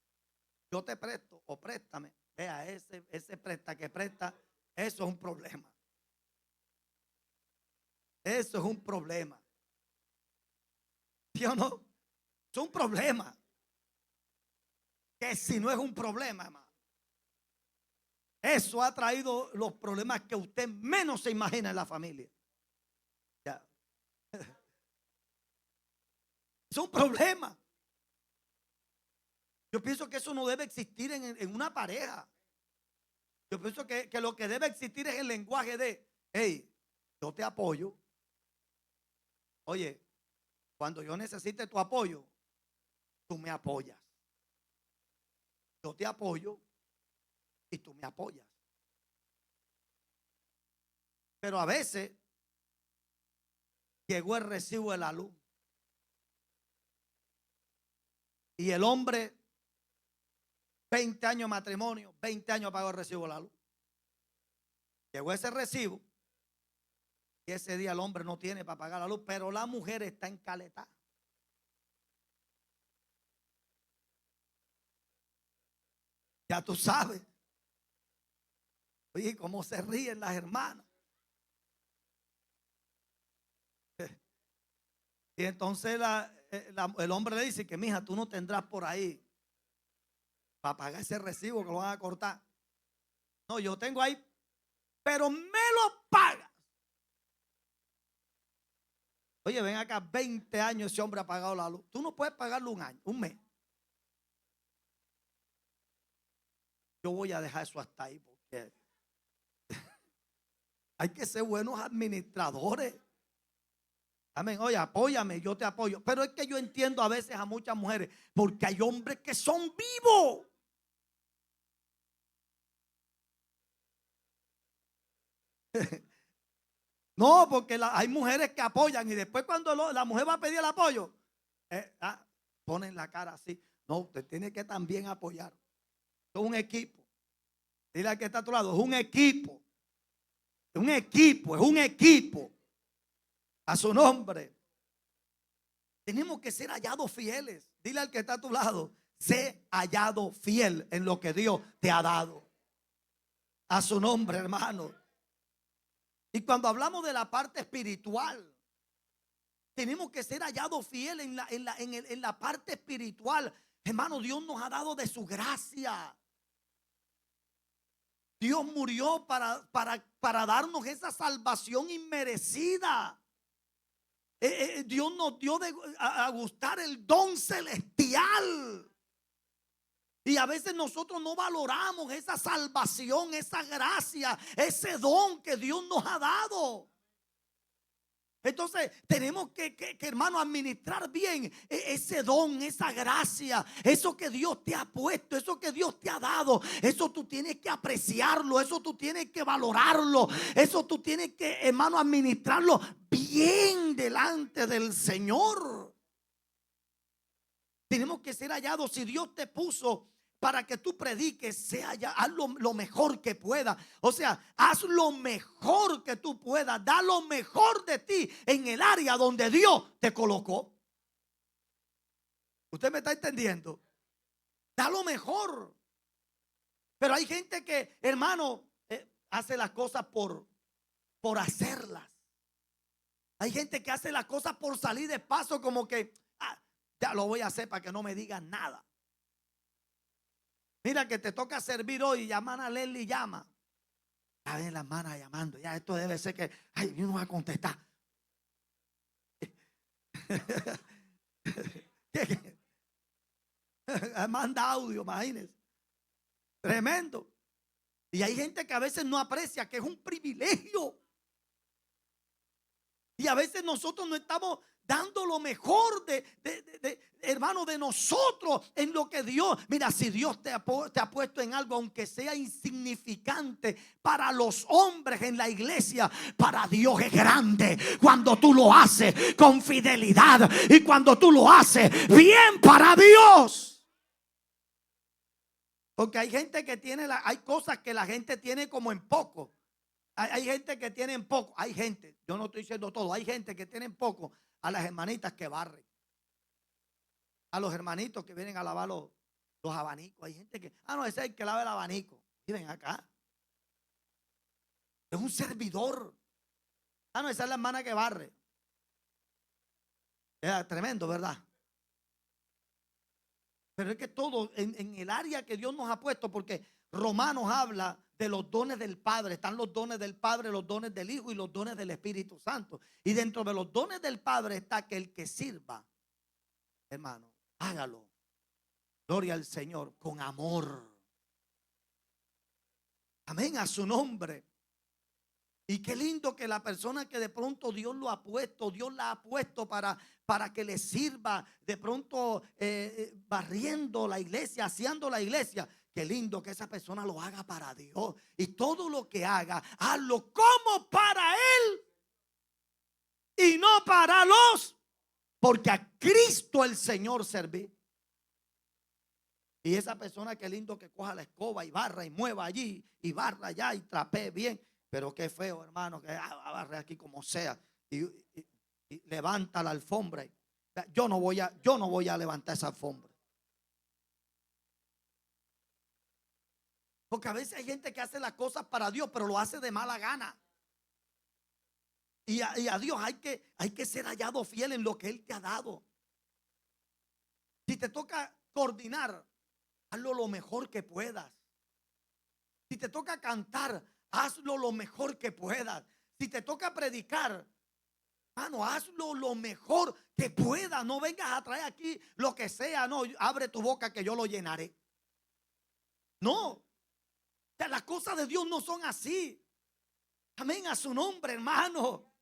yo te presto o préstame. Vea, ese presta que presta, eso es un problema. Eso es un problema. ¿Sí o no? Es un problema. Que si no es un problema, hermano, eso ha traído los problemas que usted menos se imagina en la familia. Ya. Es un problema. Yo pienso que eso no debe existir en una pareja. Yo pienso que lo que debe existir es el lenguaje de, hey, yo te apoyo. Oye, cuando yo necesite tu apoyo, tú me apoyas. Yo te apoyo y tú me apoyas. Pero a veces llegó el recibo de la luz y el hombre, 20 años de matrimonio, 20 años pagó el recibo de la luz. Llegó ese recibo y ese día el hombre no tiene para pagar la luz, pero la mujer está encaletada. Ya tú sabes. Oye, cómo se ríen las hermanas. Y entonces el hombre le dice que, mija, tú no tendrás por ahí para pagar ese recibo que lo van a cortar. No, yo tengo ahí, pero me lo pagas. Oye, ven acá, 20 años ese hombre ha pagado la luz. Tú no puedes pagarlo un año, un mes. Yo voy a dejar eso hasta ahí porque hay que ser buenos administradores. Amén. Oye, apóyame, yo te apoyo. Pero es que yo entiendo a veces a muchas mujeres porque hay hombres que son vivos. No, porque hay mujeres que apoyan y después cuando la mujer va a pedir el apoyo, ponen la cara así. No, usted tiene que también apoyar. Es un equipo. Dile al que está a tu lado, es un equipo. Es un equipo, es un equipo. A su nombre. Tenemos que ser hallados fieles. Dile al que está a tu lado, sé hallado fiel en lo que Dios te ha dado. A su nombre, hermano. Y cuando hablamos de la parte espiritual, tenemos que ser hallados fieles en la parte espiritual. Hermano, Dios nos ha dado de su gracia. Dios murió para darnos esa salvación inmerecida. Dios nos dio a gustar el don celestial. Y a veces nosotros no valoramos esa salvación, esa gracia, ese don que Dios nos ha dado. Entonces tenemos que, hermano, administrar bien ese don, esa gracia, eso que Dios te ha puesto, eso que Dios te ha dado. Eso tú tienes que apreciarlo, eso tú tienes que valorarlo, eso tú tienes que, hermano, administrarlo bien delante del Señor. Tenemos que ser hallados. Si Dios te puso para que tú prediques, haz lo mejor que pueda. O sea, haz lo mejor que tú puedas. Da lo mejor de ti en el área donde Dios te colocó. ¿Usted me está entendiendo? Da lo mejor. Pero hay gente que, hermano, hace las cosas por hacerlas. Hay gente que hace las cosas por salir de paso, como que ya lo voy a hacer para que no me digan nada. Mira que te toca servir hoy y llaman a Leslie, llama. Ya ven la hermana llamando. Ya esto debe ser que, ay, Dios no va a contestar. Manda audio, imagínense. Tremendo. Y hay gente que a veces no aprecia que es un privilegio. Y a veces nosotros no estamos dando lo mejor hermano, de nosotros en lo que Dios. Mira, si Dios te ha puesto en algo, aunque sea insignificante para los hombres en la iglesia, para Dios es grande cuando tú lo haces con fidelidad y cuando tú lo haces bien para Dios. Porque hay gente que tiene, hay cosas que la gente tiene como en poco. Hay gente que tiene en poco. Hay gente, yo no estoy diciendo todo, hay gente que tiene en poco a las hermanitas que barren, a los hermanitos que vienen a lavar los abanicos. Hay gente que, no, ese es el que lava el abanico. Y ven acá, es un servidor. No, esa es la hermana que barre. Es tremendo, ¿verdad? Pero es que todo en el área que Dios nos ha puesto, porque Romanos habla de los dones del Padre. Están los dones del Padre, los dones del Hijo y los dones del Espíritu Santo. Y dentro de los dones del Padre está que el que sirva, hermano, hágalo, gloria al Señor, con amor. Amén, a su nombre. Y qué lindo que la persona que de pronto Dios lo ha puesto, Dios la ha puesto para que le sirva, de pronto barriendo la iglesia, aseando la iglesia. Qué lindo que esa persona lo haga para Dios. Y todo lo que haga, hazlo como para Él y no para los, porque a Cristo el Señor serví. Y esa persona, qué lindo que coja la escoba y barra y mueva allí y barra allá y trapee bien. Pero qué feo, hermano, que barre aquí como sea y levanta la alfombra. Yo no voy a levantar esa alfombra. Porque a veces hay gente que hace las cosas para Dios, pero lo hace de mala gana. Y a Dios hay que ser hallado fiel en lo que Él te ha dado. Si te toca coordinar, hazlo lo mejor que puedas. Si te toca cantar, hazlo lo mejor que puedas. Si te toca predicar, hermano, hazlo lo mejor que puedas. No vengas a traer aquí lo que sea. No, abre tu boca que yo lo llenaré. No. Las cosas de Dios no son así. Amén, a su nombre, hermano.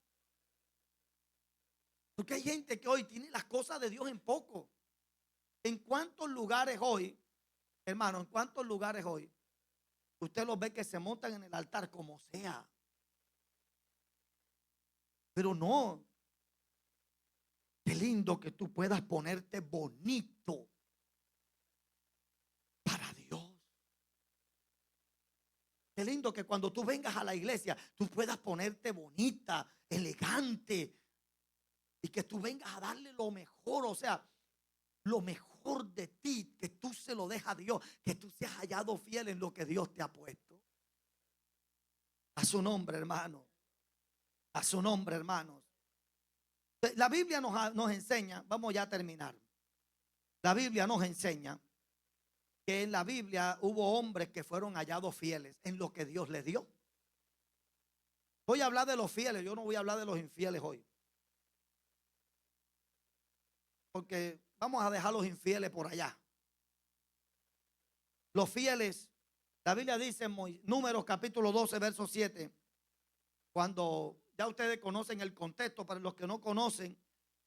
Porque hay gente que hoy tiene las cosas de Dios en poco. ¿En cuántos lugares hoy, hermano, en cuántos lugares hoy usted los ve que se montan en el altar como sea? Pero no. Qué lindo que tú puedas ponerte bonito para Dios. Qué lindo que cuando tú vengas a la iglesia tú puedas ponerte bonita, elegante, y que tú vengas a darle lo mejor, o sea, lo mejor de ti, que tú se lo dejas a Dios, que tú seas hallado fiel en lo que Dios te ha puesto. A su nombre, hermano. A su nombre, hermanos. La Biblia nos enseña, vamos ya a terminar. La Biblia nos enseña que en la Biblia hubo hombres que fueron hallados fieles en lo que Dios les dio. Voy a hablar de los fieles, yo no voy a hablar de los infieles hoy. porque vamos a dejar los infieles por allá. Los fieles, la Biblia dice en Números capítulo 12, verso 7, cuando ya ustedes conocen el contexto, para los que no conocen,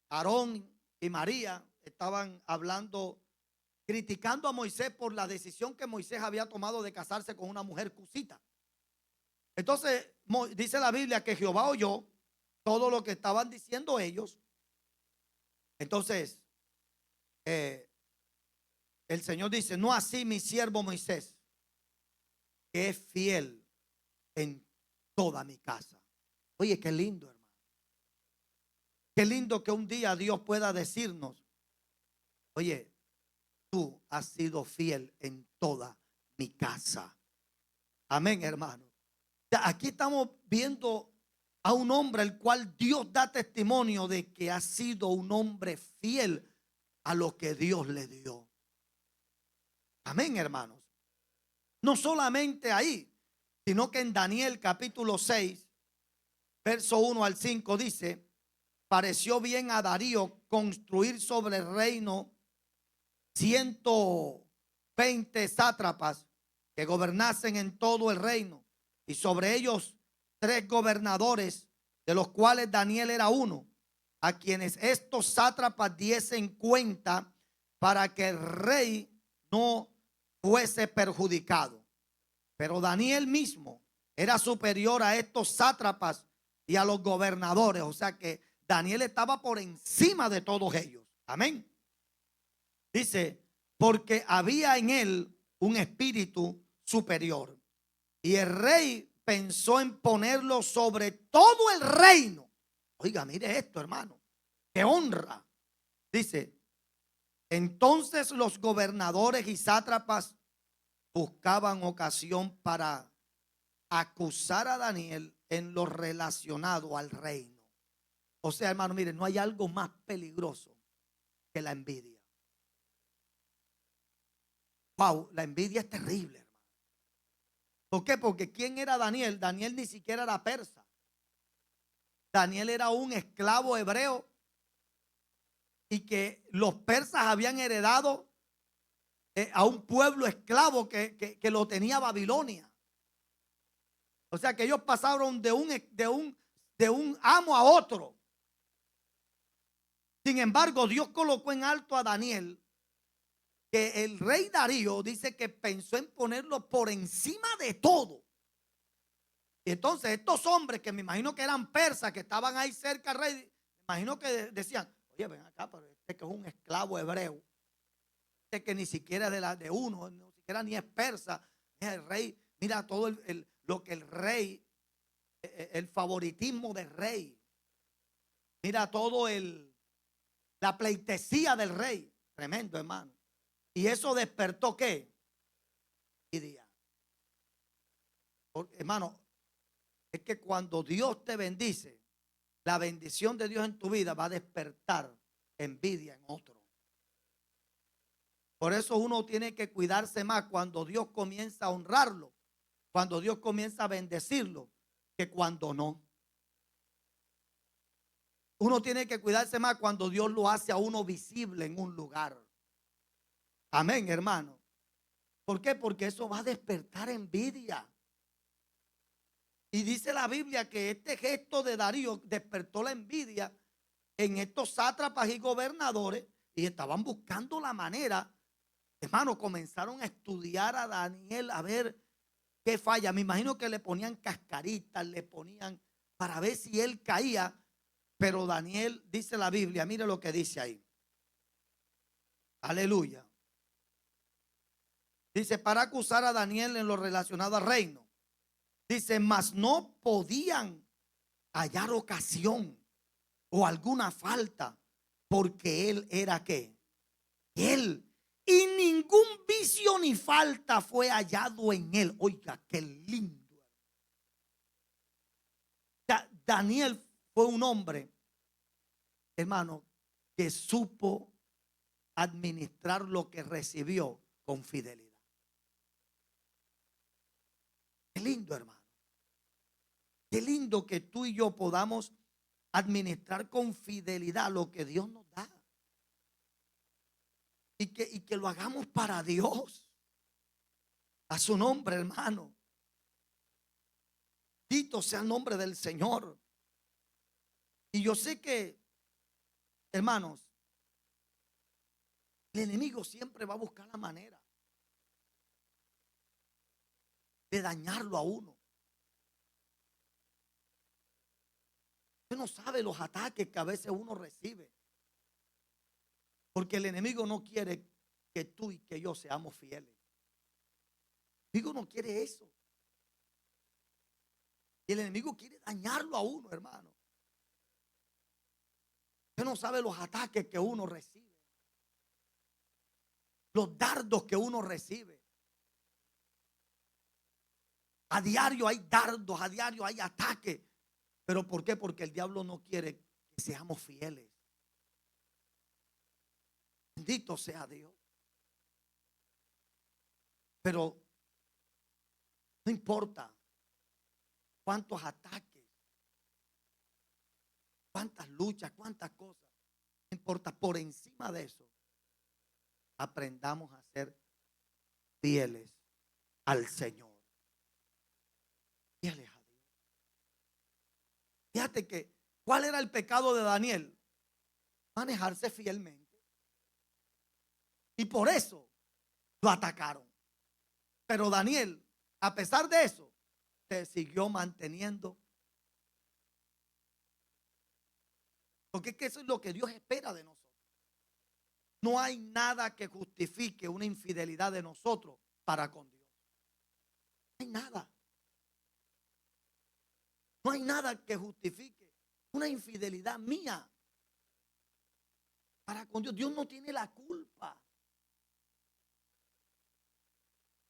Aarón y María estaban hablando, criticando a Moisés por la decisión que Moisés había tomado de casarse con una mujer cusita. Entonces dice la Biblia que Jehová oyó todo lo que estaban diciendo ellos. Entonces el Señor dice: no así mi siervo Moisés, que es fiel en toda mi casa. Oye, qué lindo, hermano. Qué lindo que un día Dios pueda decirnos: oye, tú has sido fiel en toda mi casa. Amén, hermano. Aquí estamos viendo a un hombre el cual Dios da testimonio de que ha sido un hombre fiel a lo que Dios le dio. Amén, hermanos. No solamente ahí, sino que en Daniel capítulo 6, verso 1 al 5 dice: pareció bien a Darío construir sobre el reino 120 sátrapas que gobernasen en todo el reino, y sobre ellos 3 gobernadores, de los cuales Daniel era uno, a quienes estos sátrapas diesen cuenta para que el rey no fuese perjudicado. Pero Daniel mismo era superior a estos sátrapas y a los gobernadores. O sea que Daniel estaba por encima de todos ellos. Amén. Dice: porque había en él un espíritu superior, y el rey pensó en ponerlo sobre todo el reino. Oiga, mire esto, hermano, qué honra. Dice: entonces los gobernadores y sátrapas buscaban ocasión para acusar a Daniel en lo relacionado al reino. O sea, hermano, mire, no hay algo más peligroso que la envidia. Wow, la envidia es terrible, hermano. ¿Por qué? Porque ¿quién era Daniel? Daniel ni siquiera era persa. Daniel era un esclavo hebreo, y que los persas habían heredado a un pueblo esclavo que lo tenía Babilonia. O sea que ellos pasaron de un amo a otro. Sin embargo, Dios colocó en alto a Daniel, que el rey Darío dice que pensó en ponerlo por encima de todo. Y entonces estos hombres, que me imagino que eran persas, que estaban ahí cerca al rey, me imagino que decían: oye, ven acá, pero este que es un esclavo hebreo, este que ni siquiera es de uno, ni siquiera ni es persa, es el rey. Mira todo lo que el rey, el favoritismo del rey. Mira todo la pleitesía del rey. Tremendo, hermano. Y eso despertó ¿qué? Envidia. Hermano, es que cuando Dios te bendice, la bendición de Dios en tu vida va a despertar envidia en otro. Por eso uno tiene que cuidarse más cuando Dios comienza a honrarlo, cuando Dios comienza a bendecirlo, que cuando no. Uno tiene que cuidarse más cuando Dios lo hace a uno visible en un lugar. Amén, hermano. ¿Por qué? Porque eso va a despertar envidia. Y dice la Biblia que este gesto de Darío despertó la envidia en estos sátrapas y gobernadores, y estaban buscando la manera. Hermano, comenzaron a estudiar a Daniel a ver qué falla. Me imagino que le ponían cascaritas, le ponían para ver si él caía. Pero Daniel, dice la Biblia, mire lo que dice ahí. Aleluya. Dice: para acusar a Daniel en lo relacionado al reino. Dice: mas no podían hallar ocasión o alguna falta, porque él era ¿qué? Él. Y ningún vicio ni falta fue hallado en él. Oiga, qué lindo. Daniel fue un hombre, hermano, que supo administrar lo que recibió con fidelidad. Qué lindo, hermano. Qué lindo que tú y yo podamos administrar con fidelidad lo que Dios nos da. y que lo hagamos para Dios. A su nombre, hermano. Bendito sea el nombre del Señor. Y yo sé que, hermanos, el enemigo siempre va a buscar la manera de dañarlo a uno. Usted no sabe los ataques que a veces uno recibe. Porque el enemigo no quiere que tú y que yo seamos fieles. El enemigo no quiere eso. Y el enemigo quiere dañarlo a uno, hermano. Usted no sabe los ataques que uno recibe. Los dardos que uno recibe. A diario hay dardos, a diario hay ataques. ¿Pero por qué? Porque el diablo no quiere que seamos fieles. Bendito sea Dios. Pero no importa cuántos ataques, cuántas luchas, cuántas cosas. No importa, por encima de eso, aprendamos a ser fieles al Señor. Fieles a Dios. Fíjate que, ¿cuál era el pecado de Daniel? Manejarse fielmente. Y por eso lo atacaron. Pero Daniel, a pesar de eso, se siguió manteniendo. Porque es que eso es lo que Dios espera de nosotros. No hay nada que justifique una infidelidad de nosotros para con Dios. No hay nada. No hay nada que justifique una infidelidad mía para con Dios. Dios no tiene la culpa.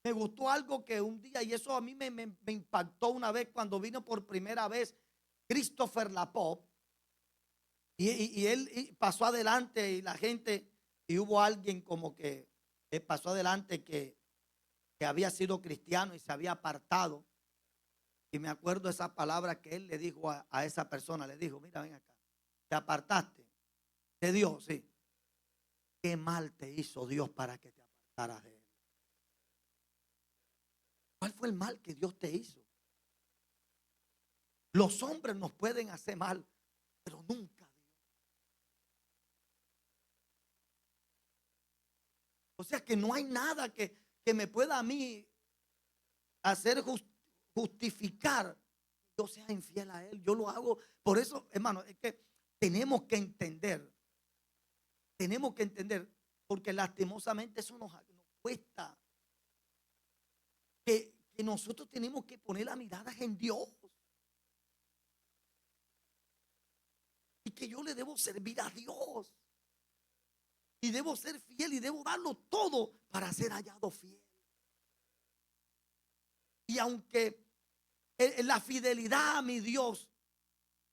Me gustó algo que un día, y eso a mí me impactó una vez cuando vino por primera vez Christopher Lapop. Y él pasó adelante y la gente, y hubo alguien como que pasó adelante que había sido cristiano y se había apartado. Y me acuerdo esa palabra que él le dijo a esa persona. Le dijo: mira, ven acá, te apartaste de Dios, sí. ¿Qué mal te hizo Dios para que te apartaras de Él? ¿Cuál fue el mal que Dios te hizo? Los hombres nos pueden hacer mal, pero nunca Dios. O sea que no hay nada que me pueda a mí hacer justificar que yo sea infiel a Él. Yo lo hago. Por eso, hermano, es que tenemos que entender, porque lastimosamente eso nos cuesta. Que nosotros tenemos que poner la mirada en Dios. Y que yo le debo servir a Dios. Y debo ser fiel y debo darlo todo para ser hallado fiel. Y aunque la fidelidad a mi Dios,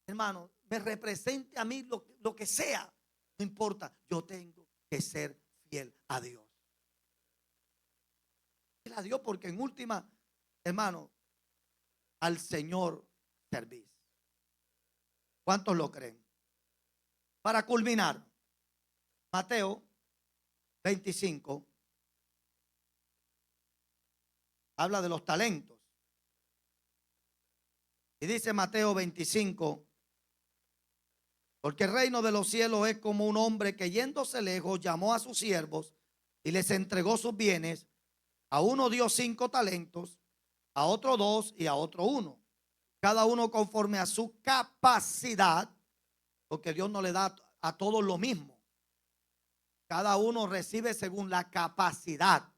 hermano, me represente a mí lo que sea, no importa, yo tengo que ser fiel a Dios. Fiel a Dios, porque en última, hermano, al Señor servís. ¿Cuántos lo creen? Para culminar, Mateo 25 habla de los talentos. Y dice Mateo 25: porque el reino de los cielos es como un hombre que, yéndose lejos, llamó a sus siervos y les entregó sus bienes. A uno dio 5 talentos, a otro 2 y a otro 1. Cada uno conforme a su capacidad, porque Dios no le da a todos lo mismo. Cada uno recibe según la capacidad.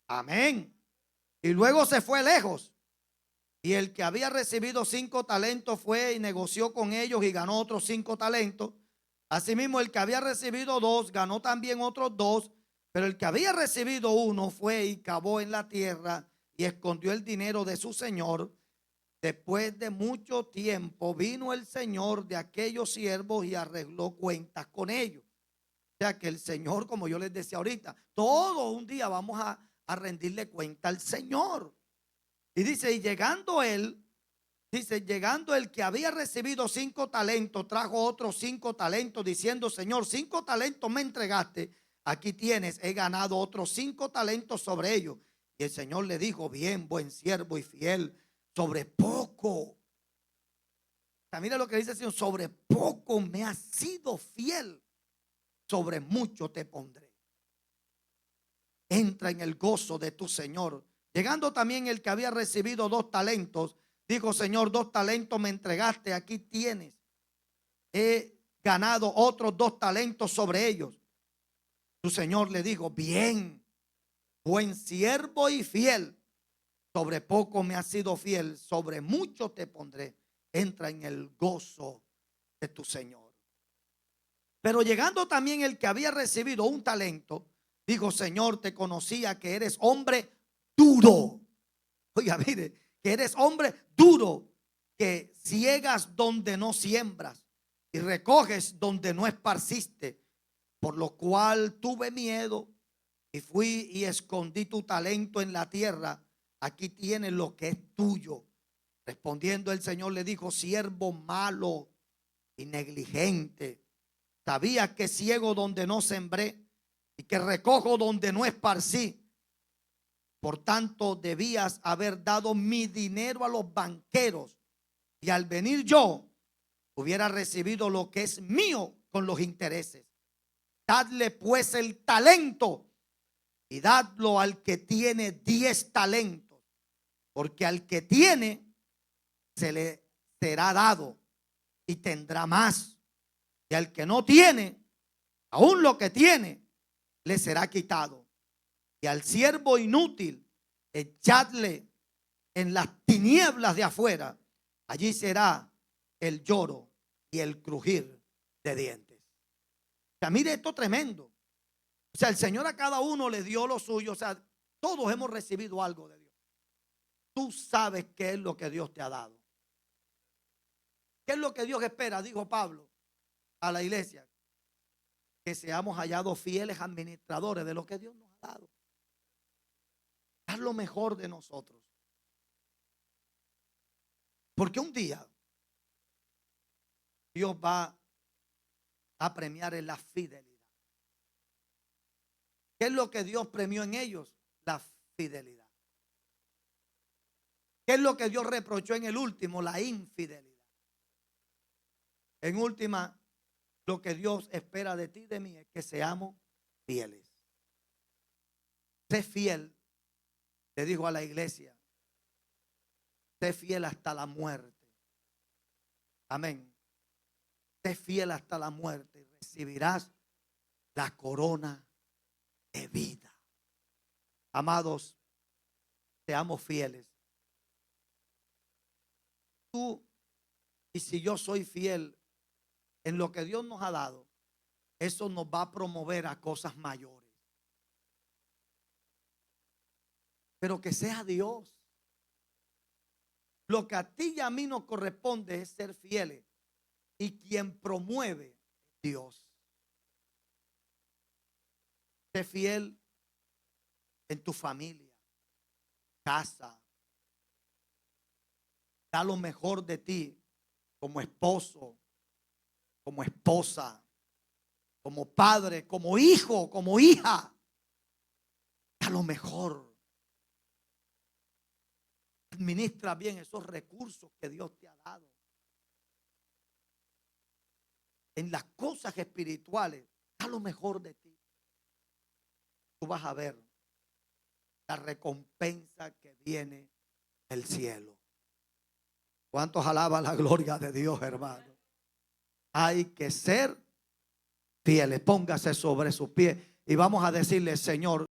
Amén. Y luego se fue lejos. Y el que había recibido 5 talentos fue y negoció con ellos y ganó otros 5 talentos. Asimismo, el que había recibido 2 ganó también otros 2. Pero el que había recibido 1 fue y cavó en la tierra y escondió el dinero de su señor. Después de mucho tiempo vino el señor de aquellos siervos y arregló cuentas con ellos. O sea que el Señor, como yo les decía ahorita, todo un día vamos a rendirle cuenta al Señor. Y dice, y llegando él, dice, llegando el que había recibido 5 talentos, trajo otros 5 talentos, diciendo: Señor, 5 talentos me entregaste, aquí tienes, he ganado otros 5 talentos sobre ellos. Y el Señor le dijo, bien, buen siervo y fiel, sobre poco. O sea, mira lo que dice el Señor, sobre poco me has sido fiel, sobre mucho te pondré. Entra en el gozo de tu Señor. Llegando también el que había recibido 2 talentos, dijo, Señor, 2 talentos me entregaste, aquí tienes. He ganado otros 2 talentos sobre ellos. Su Señor le dijo, bien, buen siervo y fiel, sobre poco me has sido fiel, sobre mucho te pondré. Entra en el gozo de tu Señor. Pero llegando también el que había recibido 1 talento, dijo, Señor, te conocía que eres hombre duro. Oiga, mire, que eres hombre duro, que ciegas donde no siembras y recoges donde no esparciste. Por lo cual tuve miedo y fui y escondí tu talento en la tierra. Aquí tienes lo que es tuyo. Respondiendo el Señor le dijo, siervo malo y negligente, sabías que ciego donde no sembré y que recojo donde no esparcí. Por tanto, debías haber dado mi dinero a los banqueros y al venir yo hubiera recibido lo que es mío con los intereses. Dadle pues el talento y dadlo al que tiene 10 talentos, porque al que tiene se le será dado y tendrá más, y al que no tiene, aún lo que tiene le será quitado. Y al siervo inútil echadle en las tinieblas de afuera, allí será el lloro y el crujir de dientes. O sea, mire esto tremendo. O sea, el Señor a cada uno le dio lo suyo. O sea, todos hemos recibido algo de Dios. Tú sabes qué es lo que Dios te ha dado. ¿Qué es lo que Dios espera? Dijo Pablo a la iglesia. Que seamos hallados fieles administradores de lo que Dios nos ha dado. Dar lo mejor de nosotros. Porque un día Dios va a premiar en la fidelidad. ¿Qué es lo que Dios premió en ellos? La fidelidad. ¿Qué es lo que Dios reprochó en el último? La infidelidad. En última, lo que Dios espera de ti y de mí es que seamos fieles. Sé fiel, le dijo a la iglesia. Sé fiel hasta la muerte. Amén. Sé fiel hasta la muerte y recibirás la corona de vida. Amados, seamos fieles. Tú y si yo soy fiel en lo que Dios nos ha dado, eso nos va a promover a cosas mayores. Pero que sea Dios. Lo que a ti y a mí nos corresponde es ser fieles. Y quien promueve es Dios. Sé fiel en tu familia, casa. Da lo mejor de ti como esposo, como esposa, como padre, como hijo, como hija. Da lo mejor. Administra bien esos recursos que Dios te ha dado. En las cosas espirituales, da lo mejor de ti. Tú vas a ver la recompensa que viene del cielo. ¿Cuántos alaban la gloria de Dios, hermano? Hay que ser fieles. Póngase sobre sus pies y vamos a decirle, Señor,